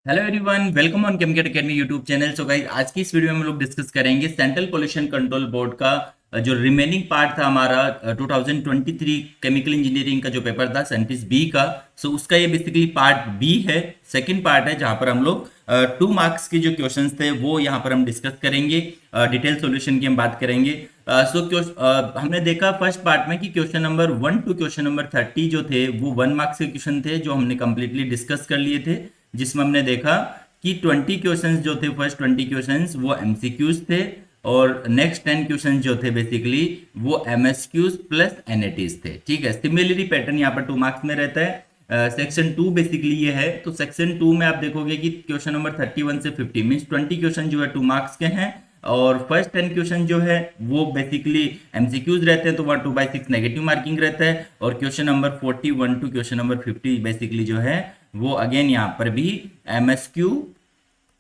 Hello everyone, welcome on Chemcat academy YouTube channel. So guys, आज की इस video में हम लोग डिस्कस करेंगे सेंट्रल पोल्यूशन कंट्रोल बोर्ड का जो रिमेनिंग पार्ट था हमारा 2023 केमिकल इंजीनियरिंग का जो पेपर था सेंटिस बी का। सो उसका ये बेसिकली पार्ट बी है, सेकंड पार्ट है, जहां पर हम लोग 2 मार्क्स के जो क्वेश्चंस थे वो यहाँ पर हम डिस्कस करेंगे। डिटेल सॉल्यूशन की हम बात करेंगे। हमने देखा फर्स्ट पार्ट में कि question number 1 to question number 30 जो थे वो 1 मार्क्स के क्वेश्चन थे, जो हमने कंप्लीटली डिस्कस कर लिए थे, जिसमें हमने देखा कि 20 क्वेश्चंस जो थे, फर्स्ट 20 क्वेश्चंस वो एमसीक्यूज थे, और नेक्स्ट 10 क्वेश्चंस जो थे बेसिकली वो एमएसक्यूज प्लस एनएटीज थे। ठीक है, सिमिलरली पैटर्न यहाँ पर 2 मार्क्स में रहता है। सेक्शन 2 बेसिकली ये है, तो सेक्शन 2 में आप देखोगे कि क्वेश्चन नंबर 31 से 50 मीन्स 20 क्वेश्चन जो है 2 मार्क्स के हैं, और फर्स्ट 10 क्वेश्चन जो है वो बेसिकली एमसीक्यूज रहते हैं, तो वहाँ 2/6 नेगेटिव मार्किंग रहता है, और question number 41 to question number 50 बेसिकली जो है वो अगेन यहाँ पर भी एमएसक्यू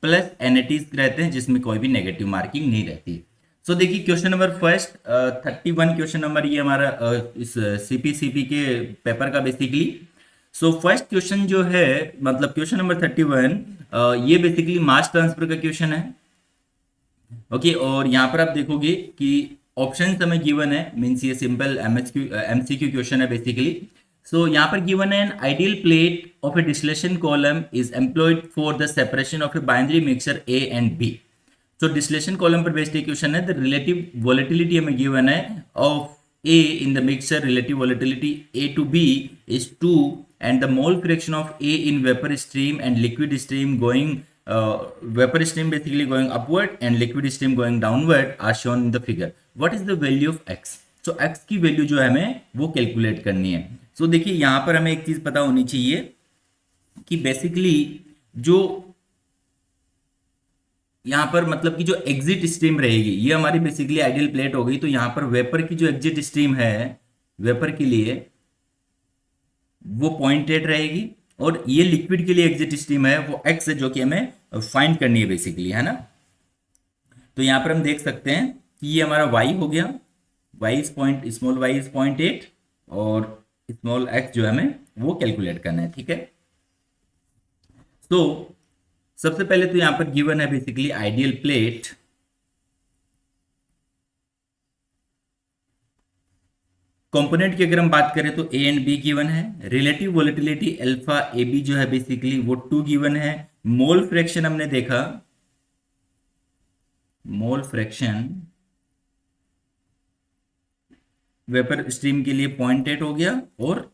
प्लस एनएटीज रहते हैं, जिसमें कोई भी नेगेटिव मार्किंग नहीं रहती। सो देखिए question number first 31 question number ये हमारा इस सीपीसीपी के पेपर का बेसिकली। सो फर्स्ट क्वेश्चन जो है, मतलब क्वेश्चन नंबर 31, ये बेसिकली मास ट्रांसफर का क्वेश्चन है। ओके, और यहाँ पर आप देखोगे कि ऑप्शन हमें गिवन है, मीन्स ये सिंपल एमसीक्यू क्वेश्चन है बेसिकली। सो यहाँ पर गिवन है, an ideal plate of a distillation column is employed for the separation of a binary mixture A and B. So distillation column पर based question है। The relative volatility हमें given है of A in the mixture, relative volatility A to B is 2, and the mole fraction of A in vapour stream and liquid stream going vapor stream basically going upward and liquid stream going downward are shown in the figure. What is the value of x? So x की value जो है हमें वो calculate करनी है। So देखिए यहाँ पर हमें एक चीज पता होनी चाहिए कि बेसिकली जो यहाँ पर मतलब कि जो एग्जिट स्ट्रीम रहेगी ये हमारी बेसिकली आइडियल प्लेट हो गई। तो यहाँ पर वेपर की जो एग्जिट स्ट्रीम है वेपर के लिए वो 0.8 रहेगी, और ये लिक्विड के लिए एग्जिट स्ट्रीम है वो x है, जो कि हमें फाइंड करनी है बेसिकली, है ना। तो यहाँ पर हम देख सकते हैं कि ये हमारा y हो गया, स्मॉल y इज 0.8, और स्मॉल x जो है हमें वो कैलकुलेट करना है। ठीक है, तो सबसे पहले तो यहाँ पर गिवन है बेसिकली आइडियल प्लेट। कंपोनेंट की अगर हम बात करें तो ए एंड बी गिवन है, relative volatility alpha A B जो है बेसिकली वो 2 गिवन है। मोल फ्रैक्शन हमने देखा, मोल फ्रैक्शन वेपर स्ट्रीम के लिए 0.8 हो गया, और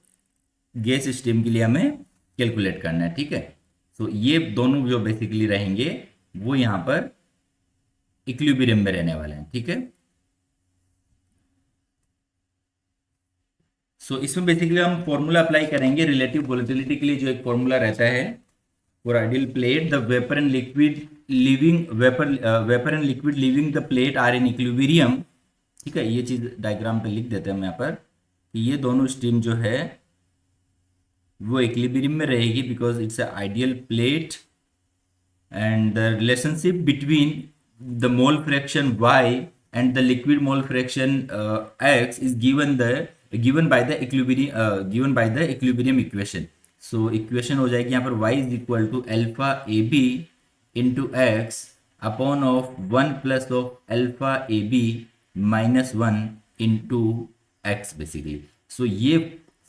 गैस स्ट्रीम के लिए हमें कैलकुलेट करना है। ठीक है, तो ये दोनों जो बेसिकली रहेंगे वो यहां पर इक्विलिब्रियम में रहने वाले हैं। ठीक है, सो इसमें बेसिकली हम फॉर्मूला अप्लाई करेंगे रिलेटिव वोलेटिलिटी के लिए, जो एक फॉर्मूला रहता है for ideal plate, the vapour and liquid living vapour and liquid living the plate are in equilibrium. ठीक है, ये चीज डायग्राम पे लिख देते हैं हम यहाँ पर कि ये दोनों स्ट्रीम जो है वो इक्विलिब्रियम में रहेगी, because it's a ideal plate, and the relationship between the mole fraction y and the liquid mole fraction x is given by the equilibrium equation. So equation हो जाएगी यहाँ पर y is equal to alpha ab into x upon of 1 plus of alpha ab minus 1 into x basically. So ये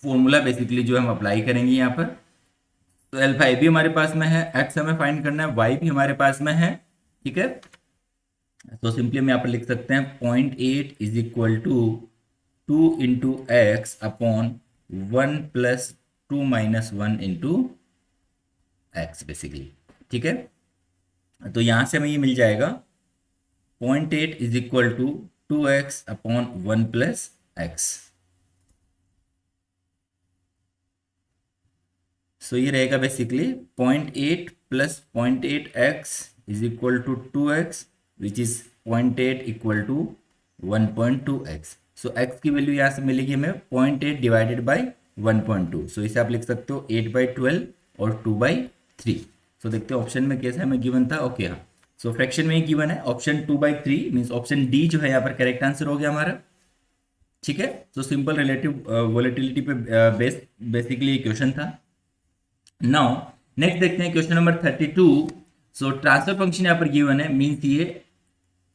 formula basically जो हम apply करेंगे यहाँ पर। तो अल्फा ए भी हमारे पास में है, x हमें फाइंड करना है, y भी हमारे पास में है। ठीक है, तो सिंपली हम यहाँ पर लिख सकते हैं 0.8 is equal to 2 into x upon 1 plus 2 minus 1 into x basically. ठीक है, तो यहाँ से हमें ये मिल जाएगा 0.8 is equal to 2x upon 1 plus X. So ये रहेगा basically 0.8 plus 0.8x is equal to 2x, which is 0.8 equal to 1.2x. So x की वैल्यू यहाँ से मिलेगी हमें 0.8 डिवाइडेड बाई 1.2। सो इसे आप लिख सकते हो 8/12 और 2/3। सो देखते हो ऑप्शन में कैसे हमें गिवन था। ओके, हाँ, सो फ्रैक्शन में ही गिवन है ऑप्शन 2/3, मीन्स ऑप्शन डी जो है यहाँ पर करेक्ट आंसर हो गया हमारा। ठीक है, तो सिंपल रिलेटिव वोलेटिलिटी पे बेसिकली क्वेश्चन था। नाउ नेक्स्ट देखते हैं question number 32। So transfer function यहाँ पर गिवन है, मीन्स ये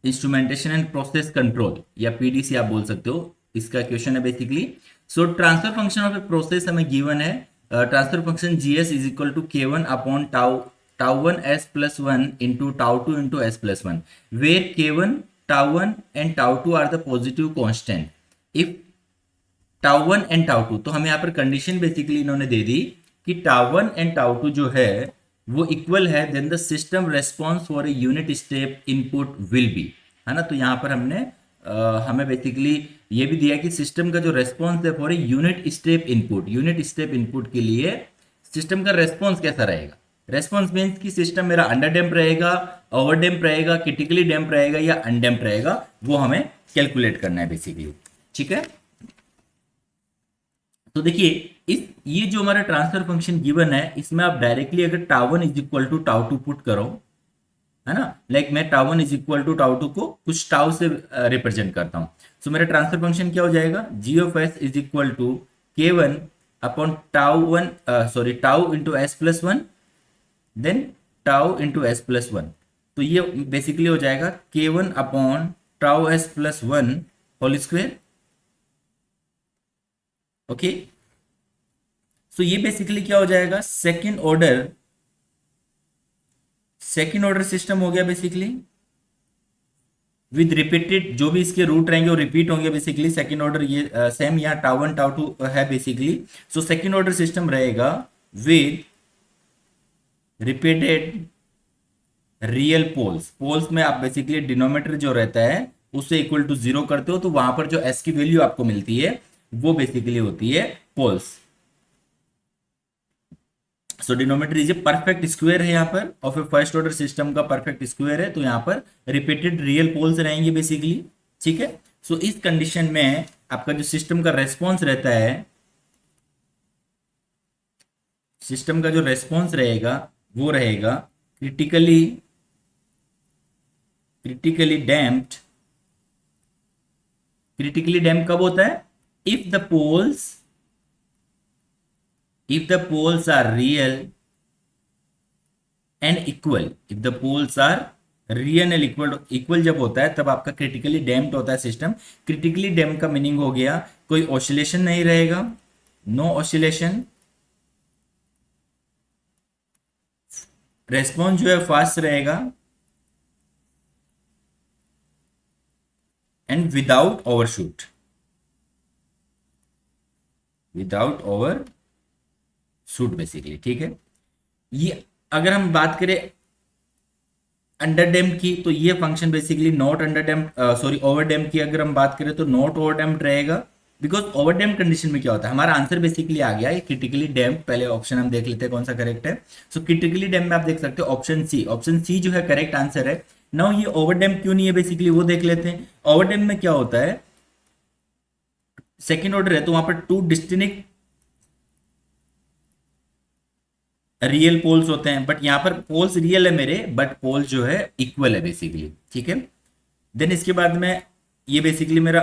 इंस्ट्रूमेंटेशन एंड प्रोसेस कंट्रोल या पीडीसी आप बोल सकते हो, इसका क्वेश्चन है basically. So transfer function of a process हमें गिवन है, transfer function GS is equal to K1 upon tau one S plus one into tau two into S plus one, where K1 tau one and tau two are the positive constant. If tau one and tau two, तो हमें यहाँ पर condition basically इन्होंने दे दी कि tau one and tau two जो है वो इक्वल है, then the system response for a unit step input will be, है ना। तो यहाँ पर हमने हमें बेसिकली ये भी दिया कि सिस्टम का जो रेस्पॉन्स है for a unit step input के लिए सिस्टम का रेस्पॉन्स कैसा रहेगा। रेस्पॉन्स मीन्स कि सिस्टम मेरा अंडर डैम्प रहेगा, ओवर डैम्प रहेगा, क्रिटिकली डैम्प रहेगा या अनडैम्प रहेगा, वो हमें कैलकुलेट करना है बेसिकली, ठीक है। तो देखिए ये जो हमारा ट्रांसफर फंक्शन गिवन है, इसमें आप डायरेक्टली अगर tau one is equal to tau two put करो, है ना, लाइक मैं tau one is equal to tau two को कुछ टाउ से रिप्रेजेंट करता हूं। सो मेरा ट्रांसफर फंक्शन क्या हो जाएगा, G of S is equal to K1 upon tau into S plus one, then tau into S plus one. तो ये बेसिकली हो जाएगा K1 upon tau S plus one whole square, okay. So ये basically क्या हो जाएगा, second order system हो गया बेसिकली, विद रिपीटेड जो भी इसके रूट रहेंगे वो रिपीट होंगे बेसिकली। सेकेंड ऑर्डर ये सेम यहाँ टाउ वन टाउ टू है basically. So second order system रहेगा विद रिपीटेड रियल पोल्स में आप बेसिकली डिनोमिनेटर जो रहता है उससे इक्वल टू 0 करते हो, तो वहां पर जो एस की वैल्यू आपको मिलती है वो बेसिकली होती है poles. So denominator is a perfect square है यहाँ पर, of a first order system का परफेक्ट स्क्वायर है, तो यहाँ पर रिपीटेड रियल पोल्स रहेंगे बेसिकली, ठीक है। सो इस कंडीशन में आपका जो सिस्टम का रेस्पॉन्स रहता है, सिस्टम का जो रेस्पॉन्स रहेगा वो रहेगा क्रिटिकली डैम्प्ड कब होता है, if the poles are real and equal, equal जब होता है तब आपका क्रिटिकली डैम्प्ड होता है सिस्टम। क्रिटिकली डैम्प्ड का मीनिंग हो गया कोई ऑसिलेशन नहीं रहेगा, नो ऑसिलेशन, रेस्पॉन्स जो है फास्ट रहेगा एंड विदाउट ओवरशूट बेसिकली, ठीक है। ये अगर हम बात करें अंडर डैम्प की, तो ये function basically not under damp, over damp की अगर हम बात करें तो नॉट ओवर डैम्प रहेगा, बिकॉज ओवर डैम्प कंडीशन में क्या होता है, हमारा आंसर बेसिकली आ गया है क्रिटिकली डैम्प। पहले ऑप्शन हम देख लेते हैं कौन सा करेक्ट है। सो क्रिटिकली डैम्प में आप देख सकते हो ऑप्शन सी जो है करेक्ट आंसर है। नाउ ये ओवर डैम्प क्यों नहीं है बेसिकली वो देख लेते हैं। ओवर डैम्प में क्या होता है, सेकेंड ऑर्डर है तो वहां पर टू डिस्टिंक्ट रियल पोल्स होते हैं, बट यहां पर पोल्स रियल है मेरे, बट पोल जो है इक्वल है बेसिकली, ठीक है। देन इसके बाद में ये बेसिकली मेरा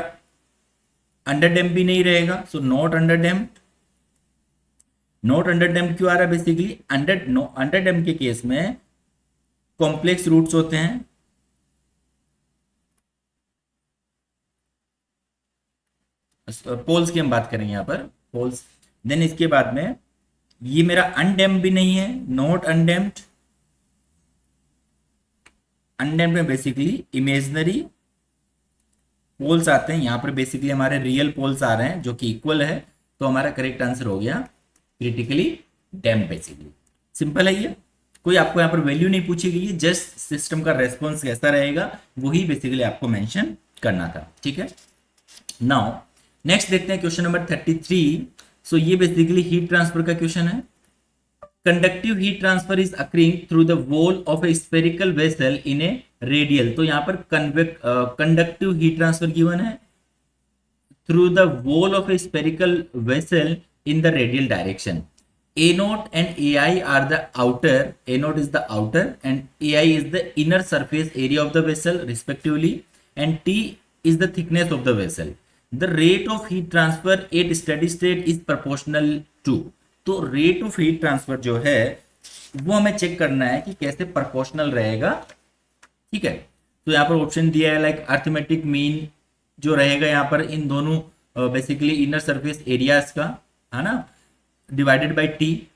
अंडर डैम्प भी नहीं रहेगा, सो नॉट अंडर डैम्प क्यों आ रहा है बेसिकली, अंडर डैम्प के केस में कॉम्प्लेक्स रूट्स होते हैं, पोल्स की हम बात करेंगे यहाँ पर पोल्स। देन इसके बाद में ये मेरा अनडैम्प भी नहीं है, नॉट अनडैम्प्ड में बेसिकली इमेजनरी पोल्स आते हैं, यहां पर बेसिकली हमारे रियल पोल्स आ रहे हैं जो कि इक्वल है, तो हमारा करेक्ट आंसर हो गया क्रिटिकली डैम्प बेसिकली। सिंपल है ये, कोई आपको यहाँ पर वैल्यू नहीं पूछी गई है, जस्ट सिस्टम का रेस्पॉन्स कैसा रहेगा वही बेसिकली आपको मेंशन करना था, ठीक है। नाउ नेक्स्ट देखते हैं क्वेश्चन नंबर 33। सो ये बेसिकली हीट ट्रांसफर का क्वेश्चन है। Conductive heat transfer is occurring through the wall of A spherical vessel in A radial, तो यहाँ पर कंडक्टिव हीट ट्रांसफर गिवन है through the wall of A spherical vessel in the radial direction. A naught and AI are the outer, A naught is the outer and AI is the inner surface area of the vessel respectively, and T is the thickness of the vessel. The rate of heat transfer at steady state is proportional to, तो rate of heat transfer जो है वो हमें check करना है कि कैसे proportional रहेगा। ठीक है, तो यहाँ पर ऑप्शन दिया है लाइक अर्थमेटिक मीन जो रहेगा यहाँ पर इन दोनों बेसिकली इनर सरफेस एरियाज का, है ना, डिवाइडेड बाय टी,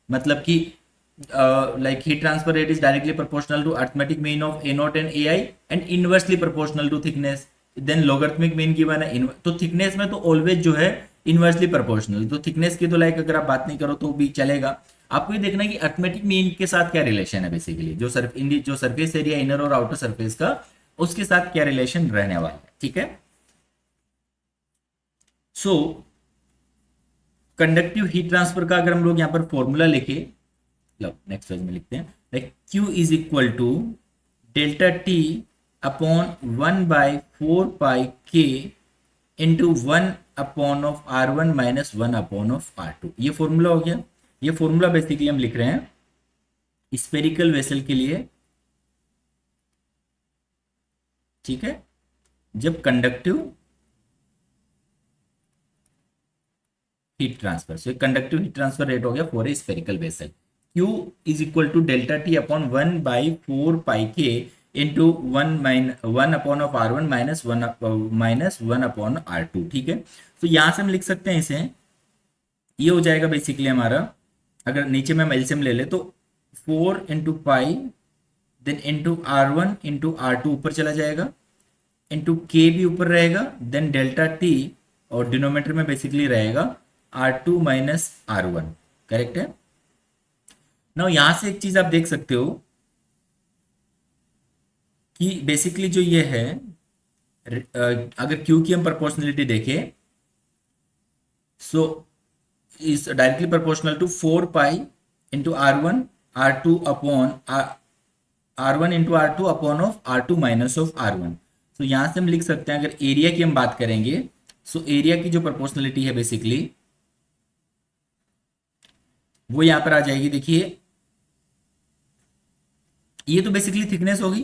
मतलब कि like heat transfer rate is directly proportional to arithmetic mean of A naught and A I and inversely proportional to thickness. Then logarithmic mean given है, तो thickness में तो always जो है इनवर्सली प्रोपोर्शनल, तो thickness की तो लाइक अगर आप बात नहीं करो तो भी चलेगा। आपको ये देखना है कि अर्थमेटिक मीन के साथ क्या रिलेशन है, बेसिकली जो जो सरफेस एरिया इनर और आउटर सरफेस का, उसके साथ क्या रिलेशन रहने वाला है। ठीक है, सो कंडक्टिव हीट ट्रांसफर का अगर हम लोग यहाँ पर फॉर्मूला लिखे, लो नेक्स्ट पेज में लिखते हैं, like Q is equal to delta T upon 1/4πk into 1/(r1 - 1/(r2)। ये फॉर्मूला हो गया। ये फॉर्मूला बेसिकली हम लिख रहे हैं स्फेरिकल वेसल के लिए। ठीक है, जब conductive heat transfer, so conductive heat transfer rate हो गया for a spherical vessel. Q is equal to delta T upon 1/4πk into 1/(r1 - 1/(r2)। ठीक है, तो यहां से हम लिख सकते हैं इसे, ये हो जाएगा बेसिकली हमारा, अगर नीचे में हम एलसीएम ले ले तो 4 into pi, then into R1 into R2 ऊपर चला जाएगा, इंटू के भी ऊपर रहेगा, देन डेल्टा टी, और डिनोमीटर में बेसिकली रहेगा R2 माइनस R1। करेक्ट है ना। यहां से एक चीज आप देख सकते हो कि बेसिकली जो ये है, अगर Q की हम प्रोपोर्शनलिटी देखें, so is directly proportional to 4π into R1 R2 upon R1 into R2 upon of R2 minus of R1। तो यहां से हम लिख सकते हैं, अगर एरिया की हम बात करेंगे, सो एरिया की जो प्रोपोर्शनलिटी है बेसिकली वो यहां पर आ जाएगी। देखिए, ये तो बेसिकली थिकनेस होगी,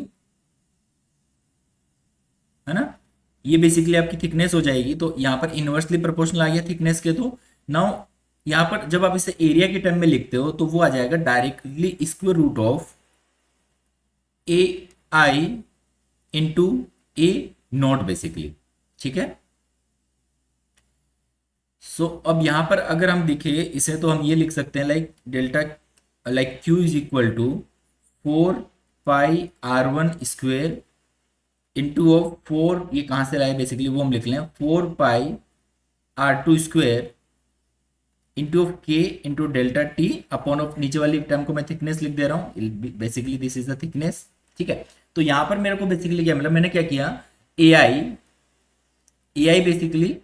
है ना, ये बेसिकली आपकी थिकनेस हो जाएगी। तो यहां पर इनवर्सली प्रोपोर्शनल आ गया थिकनेस के। तो नाउ यहां पर जब आप इसे एरिया के टर्म में लिखते हो तो वो आ जाएगा directly square root of A I into A naught basically. ठीक है, सो अब यहां पर अगर हम दिखे इसे तो हम ये लिख सकते हैं like delta, like Q is equal to 4πr1 into of 4, ये कहां से लाए बेसिकली वो हम लिख लें, 4πr2 इंटू ऑफ के into delta T upon of, नीचे वाली टर्म को मैं थिकनेस लिख दे रहा हूं, basically this is the thickness. ठीक है, तो यहां पर मेरे को बेसिकली क्या मिला, मैंने क्या किया, ए आई बेसिकली,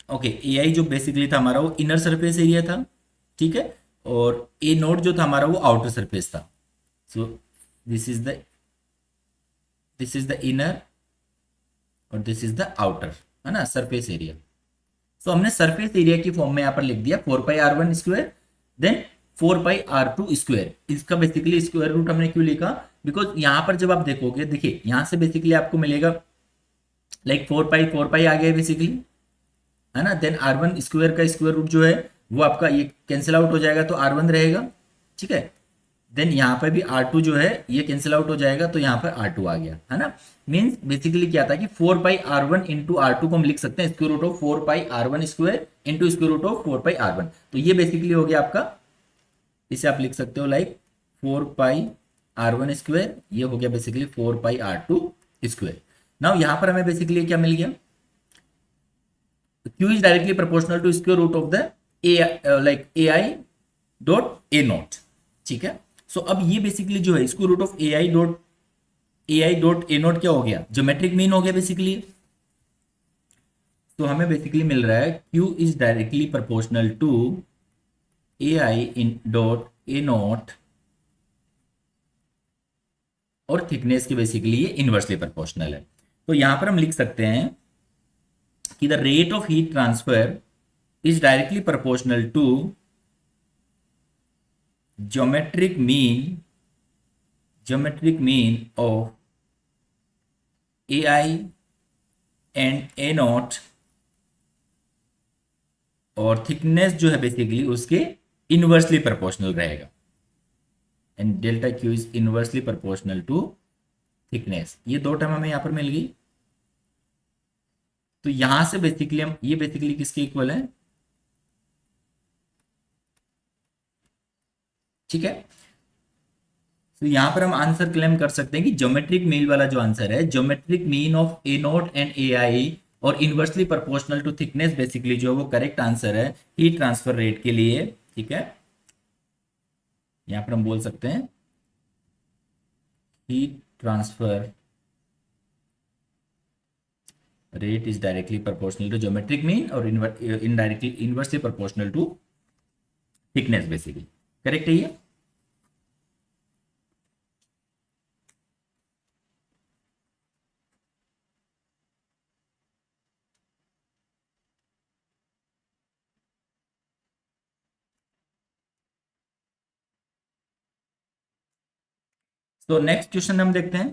ओके, ए आई जो बेसिकली था हमारा वो इनर सरफेस एरिया था। ठीक है, और ए नोट जो था हमारा वो आउटर सरफेस था। So this is the inner और दिस इज द आउटर, है ना, सरफेस एरिया। तो हमने सरफेस एरिया की फॉर्म में यहां पर लिख दिया 4πr1 देन 4πr2। इसका बेसिकली स्क्वायर रूट हमने क्यों लिखा, बिकॉज यहां पर जब आप देखोगे, देखिए यहां से बेसिकली आपको मिलेगा लाइक 4π आ गया बेसिकली, है ना, देन R1 का स्क्वायर रूट जो है वो आपका ये कैंसिल आउट हो जाएगा तो R1 रहेगा। ठीक है, देन यहाँ पर भी R2 जो है ये कैंसिल आउट हो जाएगा तो यहाँ पर R2 आ गया, है ना। मींस बेसिकली क्या था कि 4πr1 इंटू R2 को हम लिख सकते हैं square root of 4πr1 into square root of 4πr1। तो ये बेसिकली हो गया आपका, इसे आप लिख सकते हो लाइक 4πr1, ये हो गया बेसिकली 4πr2। नाउ यहाँ पर हमें बेसिकली क्या मिल गया, Q is directly proportional to square root of the like AI dot A naught। ठीक है, सो अब ये बेसिकली जो है square root of AI dot A naught क्या हो गया, ज्योमेट्रिक मीन हो गया बेसिकली। तो हमें बेसिकली मिल रहा है Q is directly proportional to AI in dot A naught, और थिकनेस की बेसिकली ये इनवर्सली प्रोपोर्शनल है। तो यहां पर हम लिख सकते हैं कि the rate of heat transfer is directly proportional to geometric mean of A I and A naught, और थिकनेस जो है बेसिकली उसके इनवर्सली प्रोपोर्शनल रहेगा। And delta Q is inversely proportional to thickness. ये दो टर्म हमें यहाँ पर मिल गई। तो यहां से बेसिकली हम ये बेसिकली किसके इक्वल है, ठीक है। तो यहां पर हम आंसर क्लेम कर सकते हैं कि ज्योमेट्रिक मीन वाला जो आंसर है, geometric mean of A naught and A I और inversely proportional to thickness basically जो है वो करेक्ट आंसर है हीट ट्रांसफर रेट के लिए, ठीक है। यहां पर हम बोल सकते हैं heat transfer rate is directly proportional to geometric mean और indirectly inversely proportional to thickness basically, correct है ये। तो नेक्स्ट क्वेश्चन हम देखते हैं।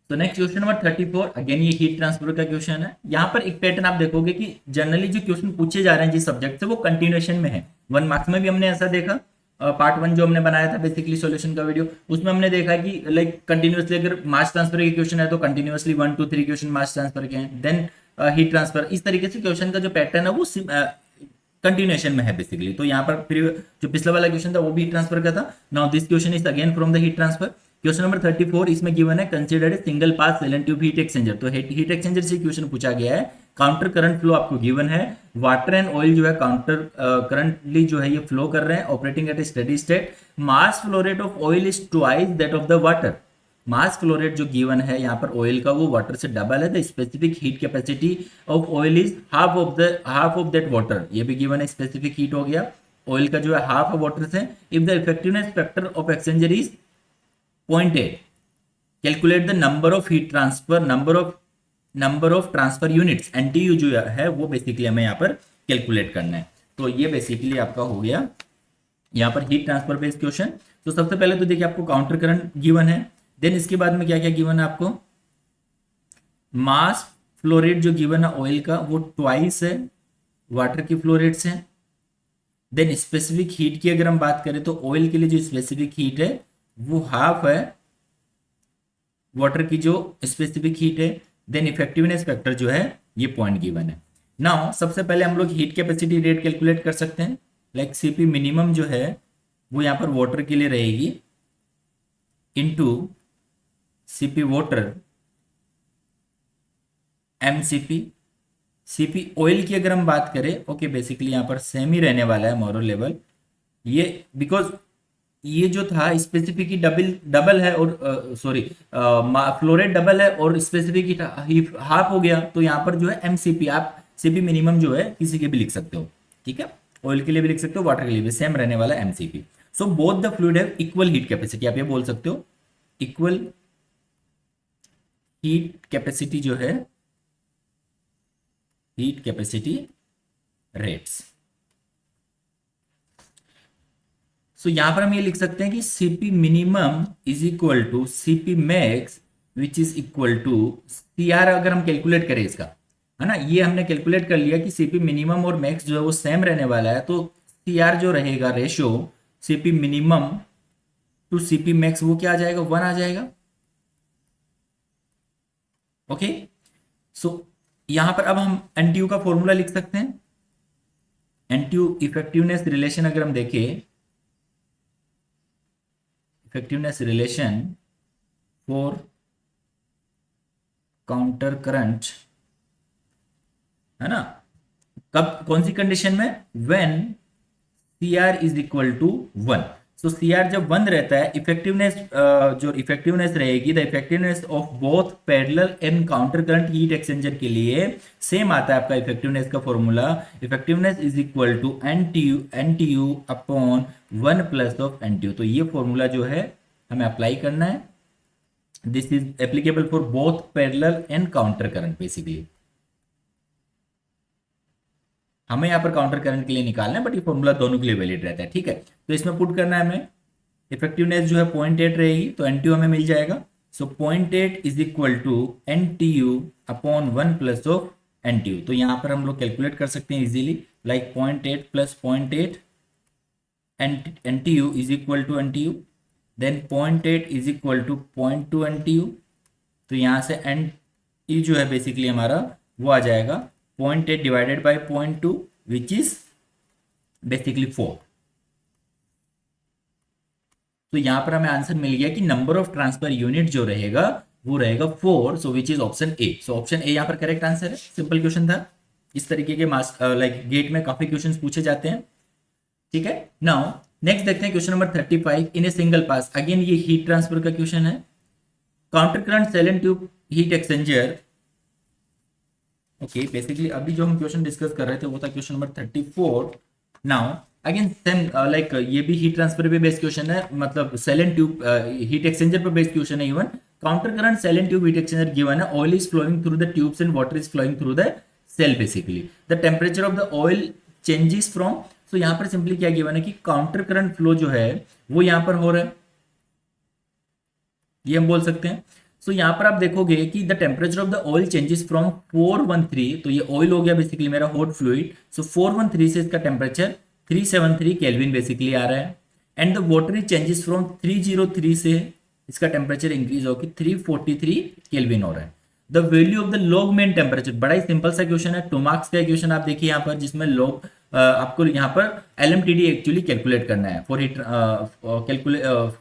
तो नेक्स्ट क्वेश्चन नंबर 34, अगेन ये हीट ट्रांसफर का क्वेश्चन है। यहाँ पर एक पैटर्न आप देखोगे कि जनरली जो क्वेश्चन पूछे जा रहे हैं जिस सब्जेक्ट से वो कंटिन्यूएशन में है। 1 मार्क्स में भी हमने ऐसा देखा, पार्ट 1 जो हमने बनाया था बेसिकली सॉल्यूशन का वीडियो, उसमें हमने देखा कि लाइक कंटिन्यूअसली अगर मास ट्रांसफर के क्वेश्चन है तो कंटिन्यूअसली 1 2 3 क्वेश्चन मास ट्रांसफर के हैं, देन हीट ट्रांसफर, इस तरीके से क्वेश्चन का जो पैटर्न है वो कंटिन्यूएशन में है बेसिकली। तो यहाँ पर फिर जो पिछला वाला क्वेश्चन था वो भी हीट ट्रांसफर का था। Now this question is again from the heat transfer. Question number 34 इसमें गिवन है consider a single pass shell and tube heat exchanger. तो हीट एक्सचेंजर से क्वेश्चन पूछा गया है, काउंटर करंट फ्लो आपको गिवन है, वाटर एंड ऑयल जो है काउंटर करंटली जो है ये फ्लो कर रहे हैं, operating eight A steady state, mass flow rate of oil is twice that of the water. Mass flow rate जो गिवन है यहाँ पर ऑयल का वो वाटर से डबल है, the specific heat capacity of oil is half of that water. ये भी गिवन है, स्पेसिफिक हीट हो गया, ऑयल का जो है हाफ है वाटर से। If the effectiveness factor of exchanger is 0.8, calculate the number of heat transfer number of transfer units, NTU जो है वो बेसिकली हमें यहाँ पर कैलकुलेट करना है। तो ये बेसिकली आपका हो गया यहाँ पर हीट ट्रांसफर बेस्ड क्वेश्चन। तो सबसे पहले तो देखिए आपको काउंटर करंट गिवन है, देन इसके बाद में क्या क्या गिवन है आपको, मास फ्लो रेट जो गिवन है ऑयल का वो ट्वाइस है वाटर की फ्लो रेट से। देन स्पेसिफिक हीट की अगर हम बात करें तो ऑयल के लिए जो स्पेसिफिक हीट है वो हाफ है वाटर की जो स्पेसिफिक हीट है। देन इफेक्टिवनेस फैक्टर जो है ये पॉइंट गिवन है। नाउ सबसे पहले हम लोग हीट कैपेसिटी रेट कैलकुलेट कर सकते हैं, लाइक सीपी मिनिमम जो है वो यहाँ पर वाटर के लिए रहेगी into CP water MCP. CP oil की अगर हम बात करें, ओके बेसिकली यहाँ पर सेम ही रहने वाला है मोरल लेवल ये, बिकॉज ये जो था स्पेसिफिक डबल है और सॉरी फ्लोरेट डबल है और स्पेसिफिक हाफ हो गया, तो यहाँ पर जो है एमसीपी, आप सीपी मिनिमम जो है किसी के भी लिख सकते हो, ठीक है, ऑयल के लिए भी लिख सकते हो, वाटर के लिए भी सेम रहने वाला है MCP. So both the fluid have equal heat capacity, आप ये बोल सकते हो इक्वल हीट कैपेसिटी जो है हीट कैपेसिटी रेट्स। सो यहां पर हम ये लिख सकते हैं कि CP minimum is equal to CP max which is equal to CR. अगर हम कैलकुलेट करें इसका, है ना, ये हमने कैलकुलेट कर लिया कि सीपी मिनिमम और मैक्स जो है वो सेम रहने वाला है, तो सीआर जो रहेगा ratio CP minimum to CP max वो क्या आ जाएगा, 1 आ जाएगा। ओके, सो यहां पर अब हम एनटीयू का फॉर्मूला लिख सकते हैं। एनटीयू इफेक्टिवनेस रिलेशन अगर हम देखें, effectiveness relation for counter current, है ना, कब कौन सी कंडीशन में, when CR is equal to 1। So CR जब 1 रहता है, इफेक्टिवनेस जो इफेक्टिवनेस रहेगी, the effectiveness of both parallel and counter current heat exchanger के लिए सेम आता है आपका इफेक्टिवनेस का formula, effectiveness is equal to NTU upon 1 plus of NTU. तो ये फॉर्मूला जो है हमें अप्लाई करना है, this is applicable for both parallel and counter current. Basically हमें यहाँ पर काउंटर करंट के लिए निकालना है, बट ये फॉर्मूला दोनों के लिए वैलिड रहता है, ठीक है। तो इसमें पुट करना है हमें, इफेक्टिवनेस जो है 0.8 रहेगी तो एनटीयू हमें मिल जाएगा। So 0.8 is equal to NTU upon 1 plus of NTU. तो यहाँ पर हम लोग कैलकुलेट कर सकते हैं easily, like 0.8 plus 0.8 NTU is equal to NTU, then 0.8 is equal to 0.2 NTU। तो यहाँ से NTU जो है बेसिकली हमारा वो आ जाएगा 0.8 divided by 0.2 which is basically 4। तो यहाँ पर हमें आंसर मिल गया कि नंबर ऑफ ट्रांसफर यूनिट जो रहेगा वो रहेगा 4, so which is option A. So option A यहाँ पर करेक्ट आंसर है। सिंपल क्वेश्चन था। इस तरीके के लाइक गेट में काफी क्वेश्चंस पूछे जाते हैं। ठीक है, नाउ नेक्स्ट देखते हैं question number 35 in a single pass. Again ये हीट ट्रांसफर का क्वेश्चन है। Counter current shell and tube heat exchanger. Okay, basically अभी जो हम क्वेश्चन डिस्कस कर रहे थे वो था question number 34। Now again same like ये भी हीट ट्रांसफर पे बेस्ड क्वेश्चन है, मतलब shell and tube heat exchanger पे बेस्ड क्वेश्चन है। Even counter current shell and tube heat exchanger given है, oil is flowing through the tubes and water is flowing through the shell. Basically the temperature of the oil changes from. So यहाँ पर simply क्या given है कि counter current flow जो है वो यहाँ पर हो रहा है, ये हम बोल सकते हैं। सो यहाँ पर आप देखोगे कि the temperature of the oil changes from 413, तो ये ऑयल हो गया बेसिकली मेरा हॉट फ्लूइड। सो 413 से इसका टेम्परेचर 373 केल्विन बेसिकली आ रहा है। And the water is changes from 303 से इसका टेम्परेचर इंक्रीज होकर 343 केल्विन हो रहा है। The value of the log main temperature, बड़ा ही सिंपल सा क्वेश्चन है, 2 मार्क्स का क्वेश्चन आप देखिए यहाँ पर, जिसमें लॉग आपको यहाँ पर LMTD एक्चुअली कैलकुलेट करना है for heat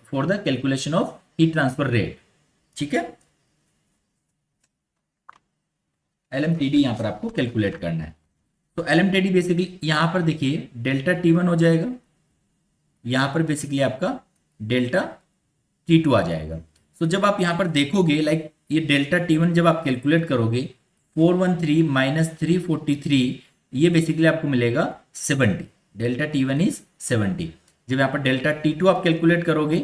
for the calculation of heat transfer rate. ठीक है, LMTD यहाँ पर आपको कैलकुलेट करना है। तो LMTD बेसिकली यहाँ पर देखिए डेल्टा T1 हो जाएगा, यहाँ पर बेसिकली आपका डेल्टा T2 आ जाएगा। तो जब आप यहाँ पर देखोगे लाइक ये डेल्टा T1 जब आप कैलकुलेट करोगे 413 माइनस 343, ये बेसिकली आपको मिलेगा 70। Delta T1 is 70। जब यहाँ पर डेल्टा T2 आप कैलकुलेट करोगे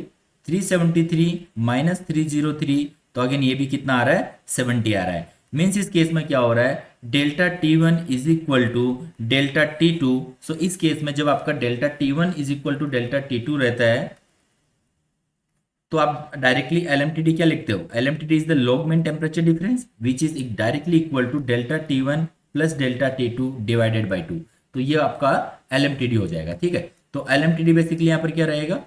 373 माइनस 303, तो अगेन ये भी कितना आ रहा है, 70 आ रहा है। मीन्स इस केस में क्या हो रहा है, delta T1 is equal to delta T2। So इस केस में जब आपका delta T1 is equal to delta T2 रहता है तो आप डायरेक्टली LMTD क्या लिखते हो, LMTD is the log mean temperature difference which is directly equal to delta T1 plus delta T2 divided by 2। तो ये आपका LMTD हो जाएगा। ठीक है, तो LMTD बेसिकली यहाँ पर क्या रहेगा,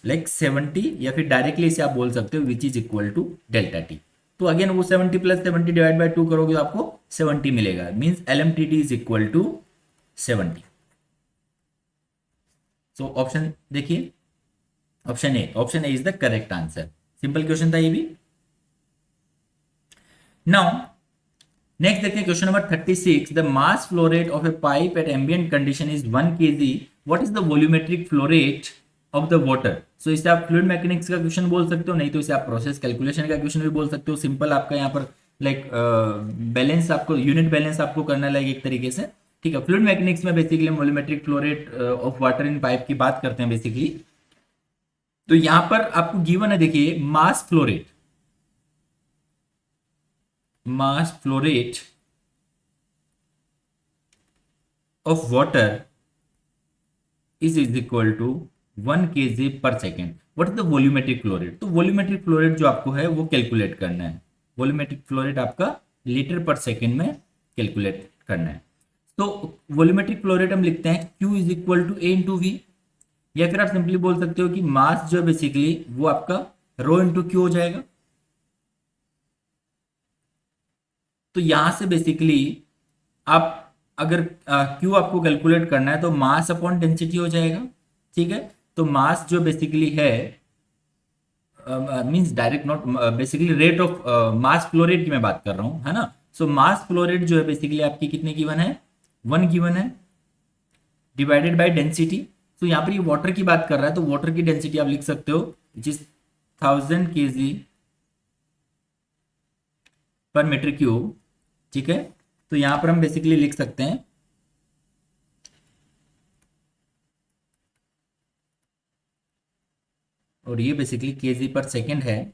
लाइक 70, या फिर डायरेक्टली इसे आप बोल सकते हो which is equal to delta T। तो अगेन वो 70 प्लस 70 डिवाइड बाई 2 करोगे तो आपको 70 मिलेगा। Means LMTD is equal to 70। So option देखिए, option A is the correct answer. Simple question था ये भी। नाउ नेक्स्ट देखते हैं question number 36। The mass flow rate of a pipe at ambient condition is 1 kg। What is the volumetric flow rate of the water. So इसे आप fluid mechanics का question बोल सकते हो, नहीं तो इसे आप प्रोसेस कैलकुलेशन का क्वेश्चन भी बोल सकते हो। सिंपल आपका यहाँ पर लाइक बैलेंस आपको यूनिट बैलेंस आपको करना है एक तरीके से। ठीक है, फ्लूइड मैकेनिक्स में basically volumetric flow rate of water in pipe की बात करते हैं बेसिकली। तो यहां पर आपको गिवन है, देखिए mass flow rate of water is equal to 1 kg पर second. What is the volumetric flow rate. तो वॉल्यूमेट्रिक फ्लो रेट जो आपको है वो कैलकुलेट करना है। वॉल्यूमेट्रिक फ्लो रेट आपका लीटर पर सेकेंड में कैलकुलेट करना है। तो वॉल्यूमेट्रिक फ्लो रेट हम लिखते हैं Q is equal to A into V, या फिर आप सिंपली बोल सकते हो कि मास जो बेसिकली वो आपका रो इंटू क्यू हो जाएगा। तो यहां से बेसिकली आप अगर क्यू आपको कैलकुलेट करना है तो मास अपॉन डेंसिटी हो जाएगा। ठीक है, तो मास जो बेसिकली है means direct not basically rate of mass flow rate की मैं बात कर रहा हूं, है ना। सो मास फ्लो रेट जो है बेसिकली आपकी कितने गिवन है, 1 गिवन है, डिवाइडेड बाय डेंसिटी। तो यहाँ पर ये वाटर की बात कर रहा है तो वाटर की डेंसिटी आप लिख सकते हो विच इज 1000 kg पर मीटर क्यूब। ठीक है, तो यहां पर हम बेसिकली लिख सकते हैं और ये बेसिकली केजी पर सेकेंड है।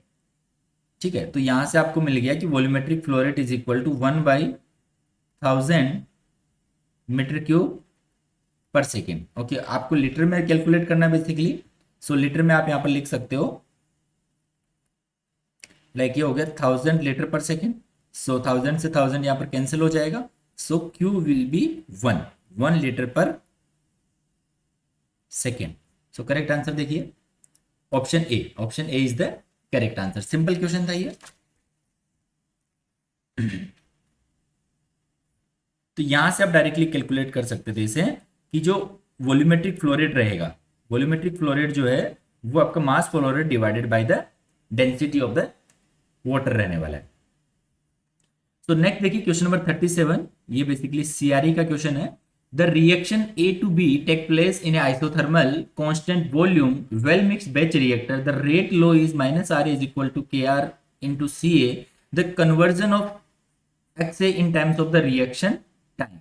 ठीक है, तो यहां से आपको मिल गया कि volumetric flow rate is equal to 1/1000 metre cube पर सेकेंड। ओके, आपको लीटर में कैलकुलेट करना है बेसिकली। सो लीटर में आप यहां पर लिख सकते हो लाइक ये हो गया 1000 लीटर पर सेकेंड। सो 1000 से 1000 यहां पर कैंसिल हो जाएगा। सो Q विल बी 1 लीटर पर सेकेंड। सो करेक्ट आंसर देखिए option A is the correct answer. Simple question था ये। तो यहां से आप डायरेक्टली कैलकुलेट कर सकते थे इसे कि जो वॉल्यूमेट्रिक फ्लो रेट रहेगा, वॉल्यूमेट्रिक फ्लो रेट जो है वो आपका मास flow rate divided by the density of the water रहने वाला है। तो नेक्स्ट देखिए क्वेश्चन नंबर 37, ये बेसिकली सीआरई का क्वेश्चन है। The reaction A to B take place in isothermal constant volume well mixed batch reactor. The rate law is minus R is equal to K R into C A. The conversion of X A in terms of the reaction time.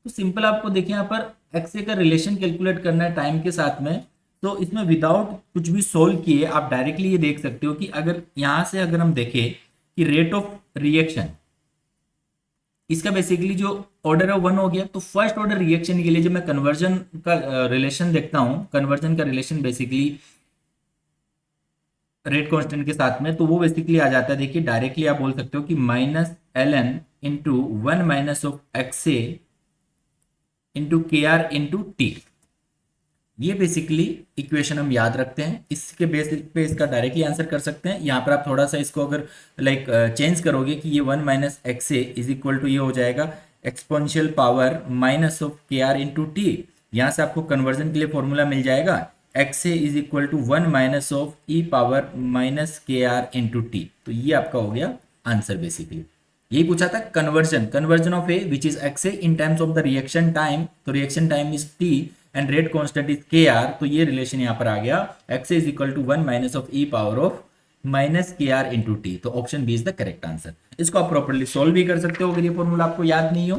तो simple आपको देखिए यहाँ पर x ए का relation calculate करना है time के साथ में। तो इसमें विदाउट कुछ भी सोल्व किए आप डायरेक्टली ये देख सकते हो कि अगर यहां से अगर हम देखें कि रेट ऑफ रिएक्शन इसका बेसिकली जो ऑर्डर है 1 हो गया, तो फर्स्ट ऑर्डर रिएक्शन के लिए जब मैं कन्वर्जन का रिलेशन देखता हूं, कन्वर्जन का रिलेशन बेसिकली रेट कांस्टेंट के साथ में, तो वो बेसिकली आ जाता है। देखिए डायरेक्टली आप बोल सकते हो कि minus L N into 1 minus of X A into K R into T. ये बेसिकली इक्वेशन हम याद रखते हैं, इसके बेस पे इसका डायरेक्टली आंसर कर सकते हैं। यहाँ पर आप थोड़ा सा इसको अगर लाइक चेंज करोगे कि ये 1 minus X A is equal to ये हो जाएगा exponential power minus of K R into T. यहाँ से आपको कन्वर्जन के लिए फॉर्मूला मिल जाएगा X A is equal to 1 minus of E power minus K R into T. तो ये आपका हो गया आंसर। बेसिकली यही पूछा था conversion of A which is X A in terms of the reaction time. तो reaction time is T and rate constant is K R. तो ये रिलेशन यहाँ पर आ गया X is equal to 1 minus of E power of minus K R into T. तो option B is the correct answer. इसको आप properly solve भी कर सकते हो अगर ये फॉर्मूला आपको याद नहीं हो।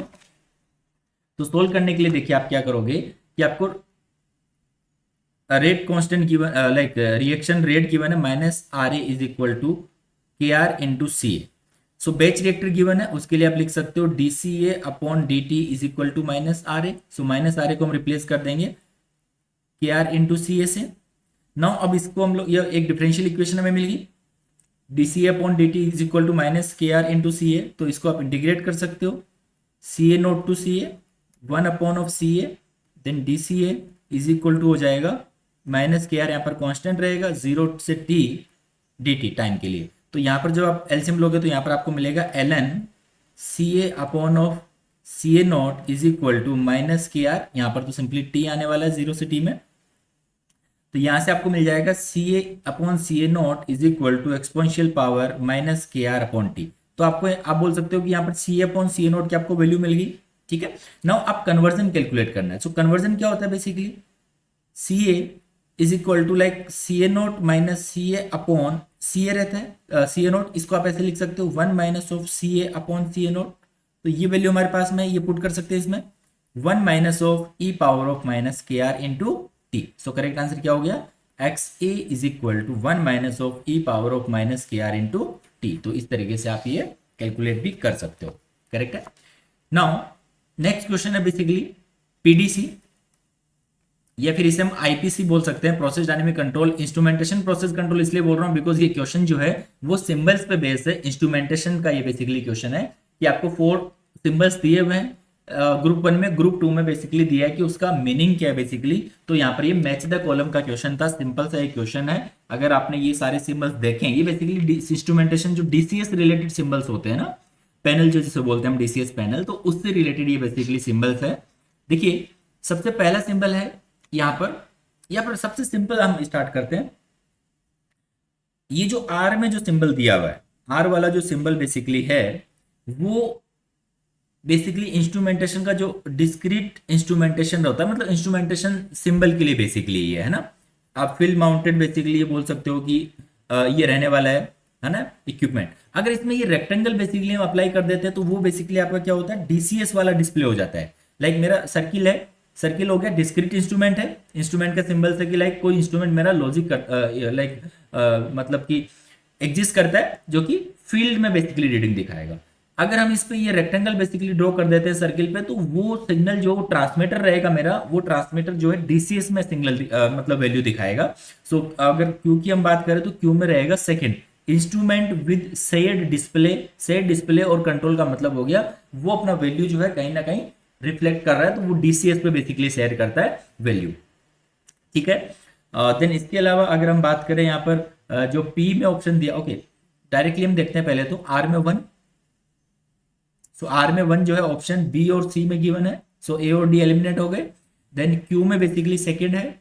तो सोल्व करने के लिए देखिए आप क्या करोगे कि आपको rate constant given like reaction rate given है minus R A is equal to K R into C A. So batch reactor given है, उसके लिए आप लिख सकते हो D C A upon D T is equal to minus R A. So minus R A को हम replace कर देंगे के आर इंटू सी ए से। नाउ अब इसको हम लोग ये एक डिफरेंशियल इक्वेशन हमें मिल गई D C A upon D T is equal to minus K R into C A. तो इसको आप इंटीग्रेट कर सकते हो C A naught to C A 1 upon of C A then D C A is equal to हो जाएगा minus K R, यहाँ पर कांस्टेंट रहेगा 0 से टी डी टी टाइम के लिए। तो यहाँ पर जब आप एलसीएम लोगे तो यहाँ पर आपको मिलेगा L N C A upon of C A naught is equal to minus K R. यहाँ पर तो सिंपली टी आने वाला है 0 से टी में, तो यहाँ से आपको मिल जाएगा C A upon C A naught is equal to exponential power minus K R upon T. तो आपको आप बोल सकते हो कि यहाँ पर सी A upon C A not की आपको वैल्यू मिल गई। ठीक है, नाउ आप कन्वर्जन कैलकुलेट करना है। सो कन्वर्जन क्या होता है basically C A is equal to like C A naught minus C A upon C A रहता है सी ए नोट, इसको आप ऐसे लिख सकते हो 1 minus of C A upon C A naught. तो ये वैल्यू हमारे पास में ये पुट कर सकते हैं इसमें 1 minus of E power of minus K R into T. So correct answer क्या हो गया X A is equal to 1 minus of E power of minus K R into T. तो इस तरीके से आप ये कैलकुलेट भी कर सकते हो। करेक्ट है। नाउ नेक्स्ट क्वेश्चन है बेसिकली पीडीसी या फिर इसे हम आईपीसी बोल सकते हैं, process dynamic control instrumentation process control. इसलिए बोल रहा हूं बिकॉज ये क्वेश्चन जो है वो सिंबल्स पे बेस्ड है। इंस्ट्रूमेंटेशन का ये बेसिकली क्वेश्चन है कि आपको 4 सिंबल्स दिए हुए हैं ग्रुप 1 में, ग्रुप 2 में बेसिकली दिया है कि उसका मीनिंग क्या है बेसिकली। तो यहाँ पर ये मैच द कॉलम का क्वेश्चन था, सिंपल सा एक क्वेश्चन है। अगर आपने ये सारे सिंबल्स देखें, ये बेसिकली इंस्ट्रूमेंटेशन जो डीसीएस रिलेटेड सिंबल्स होते हैं ना, पैनल जो जिसे बोलते हैं हम डीसीएस पैनल, तो उससे रिलेटेड ये बेसिकली सिंबल्स है। देखिए सबसे पहला सिंबल है यहाँ पर सबसे सिंपल हम स्टार्ट करते हैं। ये जो आर में जो सिंबल दिया हुआ है, आर वाला जो सिंबल बेसिकली है वो बेसिकली इंस्ट्रूमेंटेशन का जो डिस्क्रीट इंस्ट्रूमेंटेशन होता है, मतलब इंस्ट्रूमेंटेशन सिंबल के लिए बेसिकली ये है ना। आप फील्ड माउंटेड बेसिकली ये बोल सकते हो कि ये रहने वाला है ना इक्विपमेंट। अगर इसमें ये रेक्टेंगल बेसिकली हम अप्लाई कर देते हैं तो वो बेसिकली आपका क्या होता है डीसीएस वाला डिस्प्ले हो जाता है। लाइक मेरा सर्किल है, सर्किल हो गया डिस्क्रीट इंस्ट्रूमेंट है, इंस्ट्रूमेंट का सिंबल से कि लाइक कोई इंस्ट्रूमेंट मेरा लॉजिक लाइक मतलब कि एग्जिस्ट करता है जो कि फील्ड में बेसिकली रीडिंग दिखाएगा। अगर हम इस पे ये रेक्टेंगल बेसिकली ड्रॉ कर देते हैं सर्किल पे, तो वो सिग्नल जो ट्रांसमीटर रहेगा मेरा, वो ट्रांसमीटर जो है डीसीएस में सिग्नल मतलब वैल्यू दिखाएगा। सो अगर क्यू की हम बात करें तो क्यू में रहेगा second instrument with shared display और कंट्रोल का मतलब हो गया वो अपना वैल्यू जो है कहीं ना कहीं रिफ्लेक्ट कर रहा है, तो वो डीसीएस पे बेसिकली शेयर करता है वैल्यू। ठीक है, देन इसके अलावा अगर हम बात करें यहाँ पर जो पी में ऑप्शन दिया, ओके डायरेक्टली हम देखते हैं पहले तो आर में 1। सो आर में 1 जो है ऑप्शन बी और सी में गिवन है, सो ए और डी एलिमिनेट हो गए। देन क्यू में बेसिकली सेकंड है,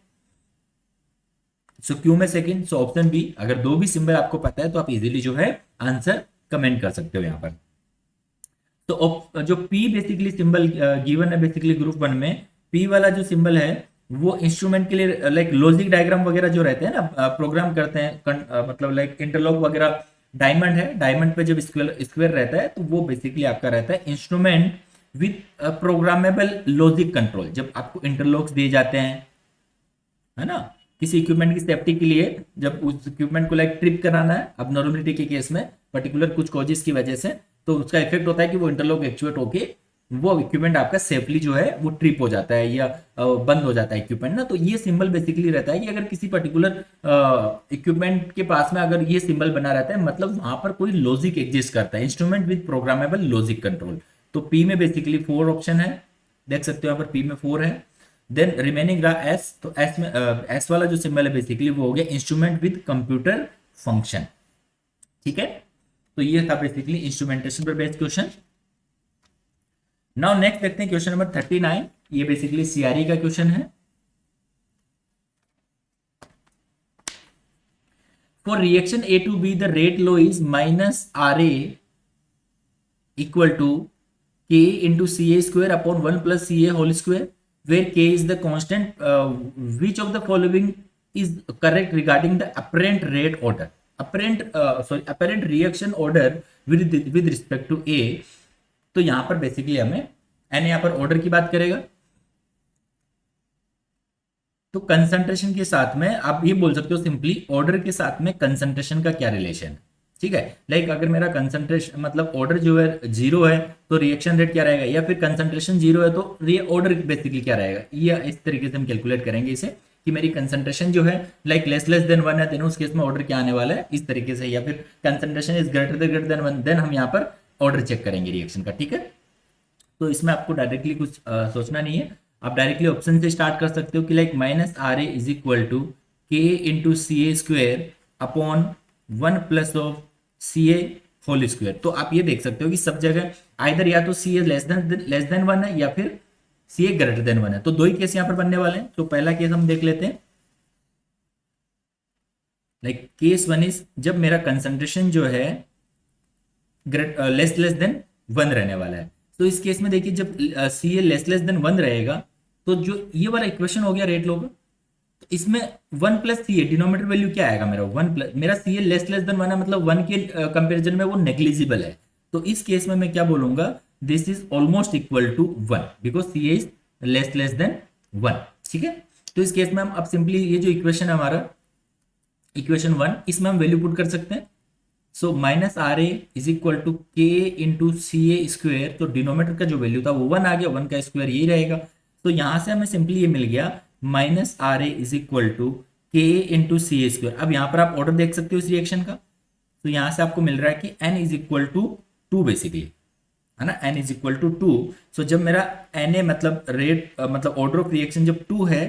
सो क्यू में सेकंड, सो ऑप्शन बी। अगर दो भी सिंबल आपको पता है तो आप इजीली जो है आंसर कमेंट कर सकते हो यहाँ पर। तो जो P बेसिकली सिंबल गिवन है बेसिकली ग्रुप 1 में, P वाला जो सिंबल है वो इंस्ट्रूमेंट के लिए लाइक लॉजिक डायग्राम वगैरह जो रहते हैं ना, प्रोग्राम करते हैं, मतलब लाइक इंटरलॉक वगैरह। डायमंड है, डायमंड पे जब स्क्वायर स्क्वायर रहता है तो वो बेसिकली आपका रहता है instrument with programmable logic control. जब आपको इंटरलॉक्स दिए जाते हैं, है ना, किसी इक्विपमेंट की सेफ्टी के लिए, जब उस इक्विपमेंट को लाइक ट्रिप कराना है अब नॉर्मलिटी के केस में पर्टिकुलर कुछ कॉजेस की वजह से, तो उसका इफेक्ट होता है कि वो इंटरलॉक एक्चुएट होके वो इक्विपमेंट आपका सेफली जो है वो ट्रिप हो जाता है या बंद हो जाता है इक्विपमेंट ना। तो ये सिंबल बेसिकली रहता है कि अगर किसी पर्टिकुलर इक्विपमेंट के पास में अगर ये सिंबल बना रहता है, मतलब वहां पर कोई लॉजिक एग्जिस्ट करता है, instrument with programmable logic control. तो पी में बेसिकली 4 ऑप्शन है, देख सकते हो यहाँ पर पी में 4 है। देन रिमेनिंग रहा एस, तो एस में एस वाला जो सिंबल है बेसिकली वो हो गया इंस्ट्रूमेंट विद कंप्यूटर फंक्शन। ठीक है, तो ये था बेसिकली इंस्ट्रूमेंटेशन पर बेस्ड क्वेश्चन। नाउ नेक्स्ट देखते हैं क्वेश्चन नंबर 39। ये बेसिकली सीआरई का क्वेश्चन है। For reaction A to B the rate law is minus R A equal to K into C A square upon 1 plus C A whole square, where k is the constant, which of the following is correct regarding the apparent rate order, apparent reaction order with respect to a। तो यहां पर basically हमें n यहां पर order की बात करेगा, तो कंसंट्रेशन के साथ में आप ये बोल सकते हो सिंपली ऑर्डर के साथ में कंसंट्रेशन का क्या रिलेशन है। ठीक है, लाइक अगर मेरा कंसंट्रेशन मतलब ऑर्डर जो है 0 है तो रिएक्शन रेट क्या रहेगा, या फिर कंसंट्रेशन 0 है तो ऑर्डर बेसिकली क्या रहेगा। ये इस तरीके से हम कैलकुलेट करेंगे इसे कि मेरी कंसंट्रेशन जो है लाइक लेस देन 1 है, देन उस केस में ऑर्डर क्या आने वाला है इस तरीके से, या फिर concentration is greater than 1, then हम यहाँ पर ऑर्डर चेक करेंगे रिएक्शन का। ठीक है, तो इसमें आपको डायरेक्टली कुछ सोचना नहीं है, आप डायरेक्टली ऑप्शन से स्टार्ट कर सकते हो कि like minus R A is equal to K into C A square upon 1 plus of C A whole square. तो आप ये देख सकते हो कि सब जगह आइदर या तो सी ए लेस देन 1 है या फिर सी ए ग्रेटर देन 1 है। तो दो ही केस यहां पर बनने वाले हैं। तो पहला केस हम देख लेते हैं, लाइक केस 1 इज जब मेरा कंसंट्रेशन जो है लेस देन 1 रहने वाला है। तो इस केस में देखिए जब सी ए लेस देन 1 रहेगा तो जो ये वाला इक्वेशन हो गया रेट लो का, तो इसमें 1 प्लस सी ए डिनोमिनेटर वैल्यू क्या आएगा मेरा 1 प्लस, मेरा सी ए लेस देन 1 है, मतलब 1 के कंपेरिजन में वो नेग्लिजिबल है। तो इस केस में मैं क्या बोलूंगा, this is almost equal to 1 because C A is less than 1। ठीक है, तो इस केस में हम अब सिंपली ये जो इक्वेशन है हमारा इक्वेशन 1, इसमें हम वैल्यू पुट कर सकते हैं। So minus R A is equal to K into C A square, तो डिनोमिनेटर का जो वैल्यू था वो 1 आ गया, 1 का स्क्वायर यही रहेगा। तो यहां से हमें सिंपली ये मिल गया minus R A is equal to K into C A square. अब यहां पर आप ऑर्डर देख सकते हो इस रिएक्शन का, तो यहां से आपको मिल रहा है कि N is equal to 2 basically, है ना, N is equal to 2। So जब मेरा एन ए मतलब रेट मतलब ऑर्डर ऑफ रिएक्शन जब 2 है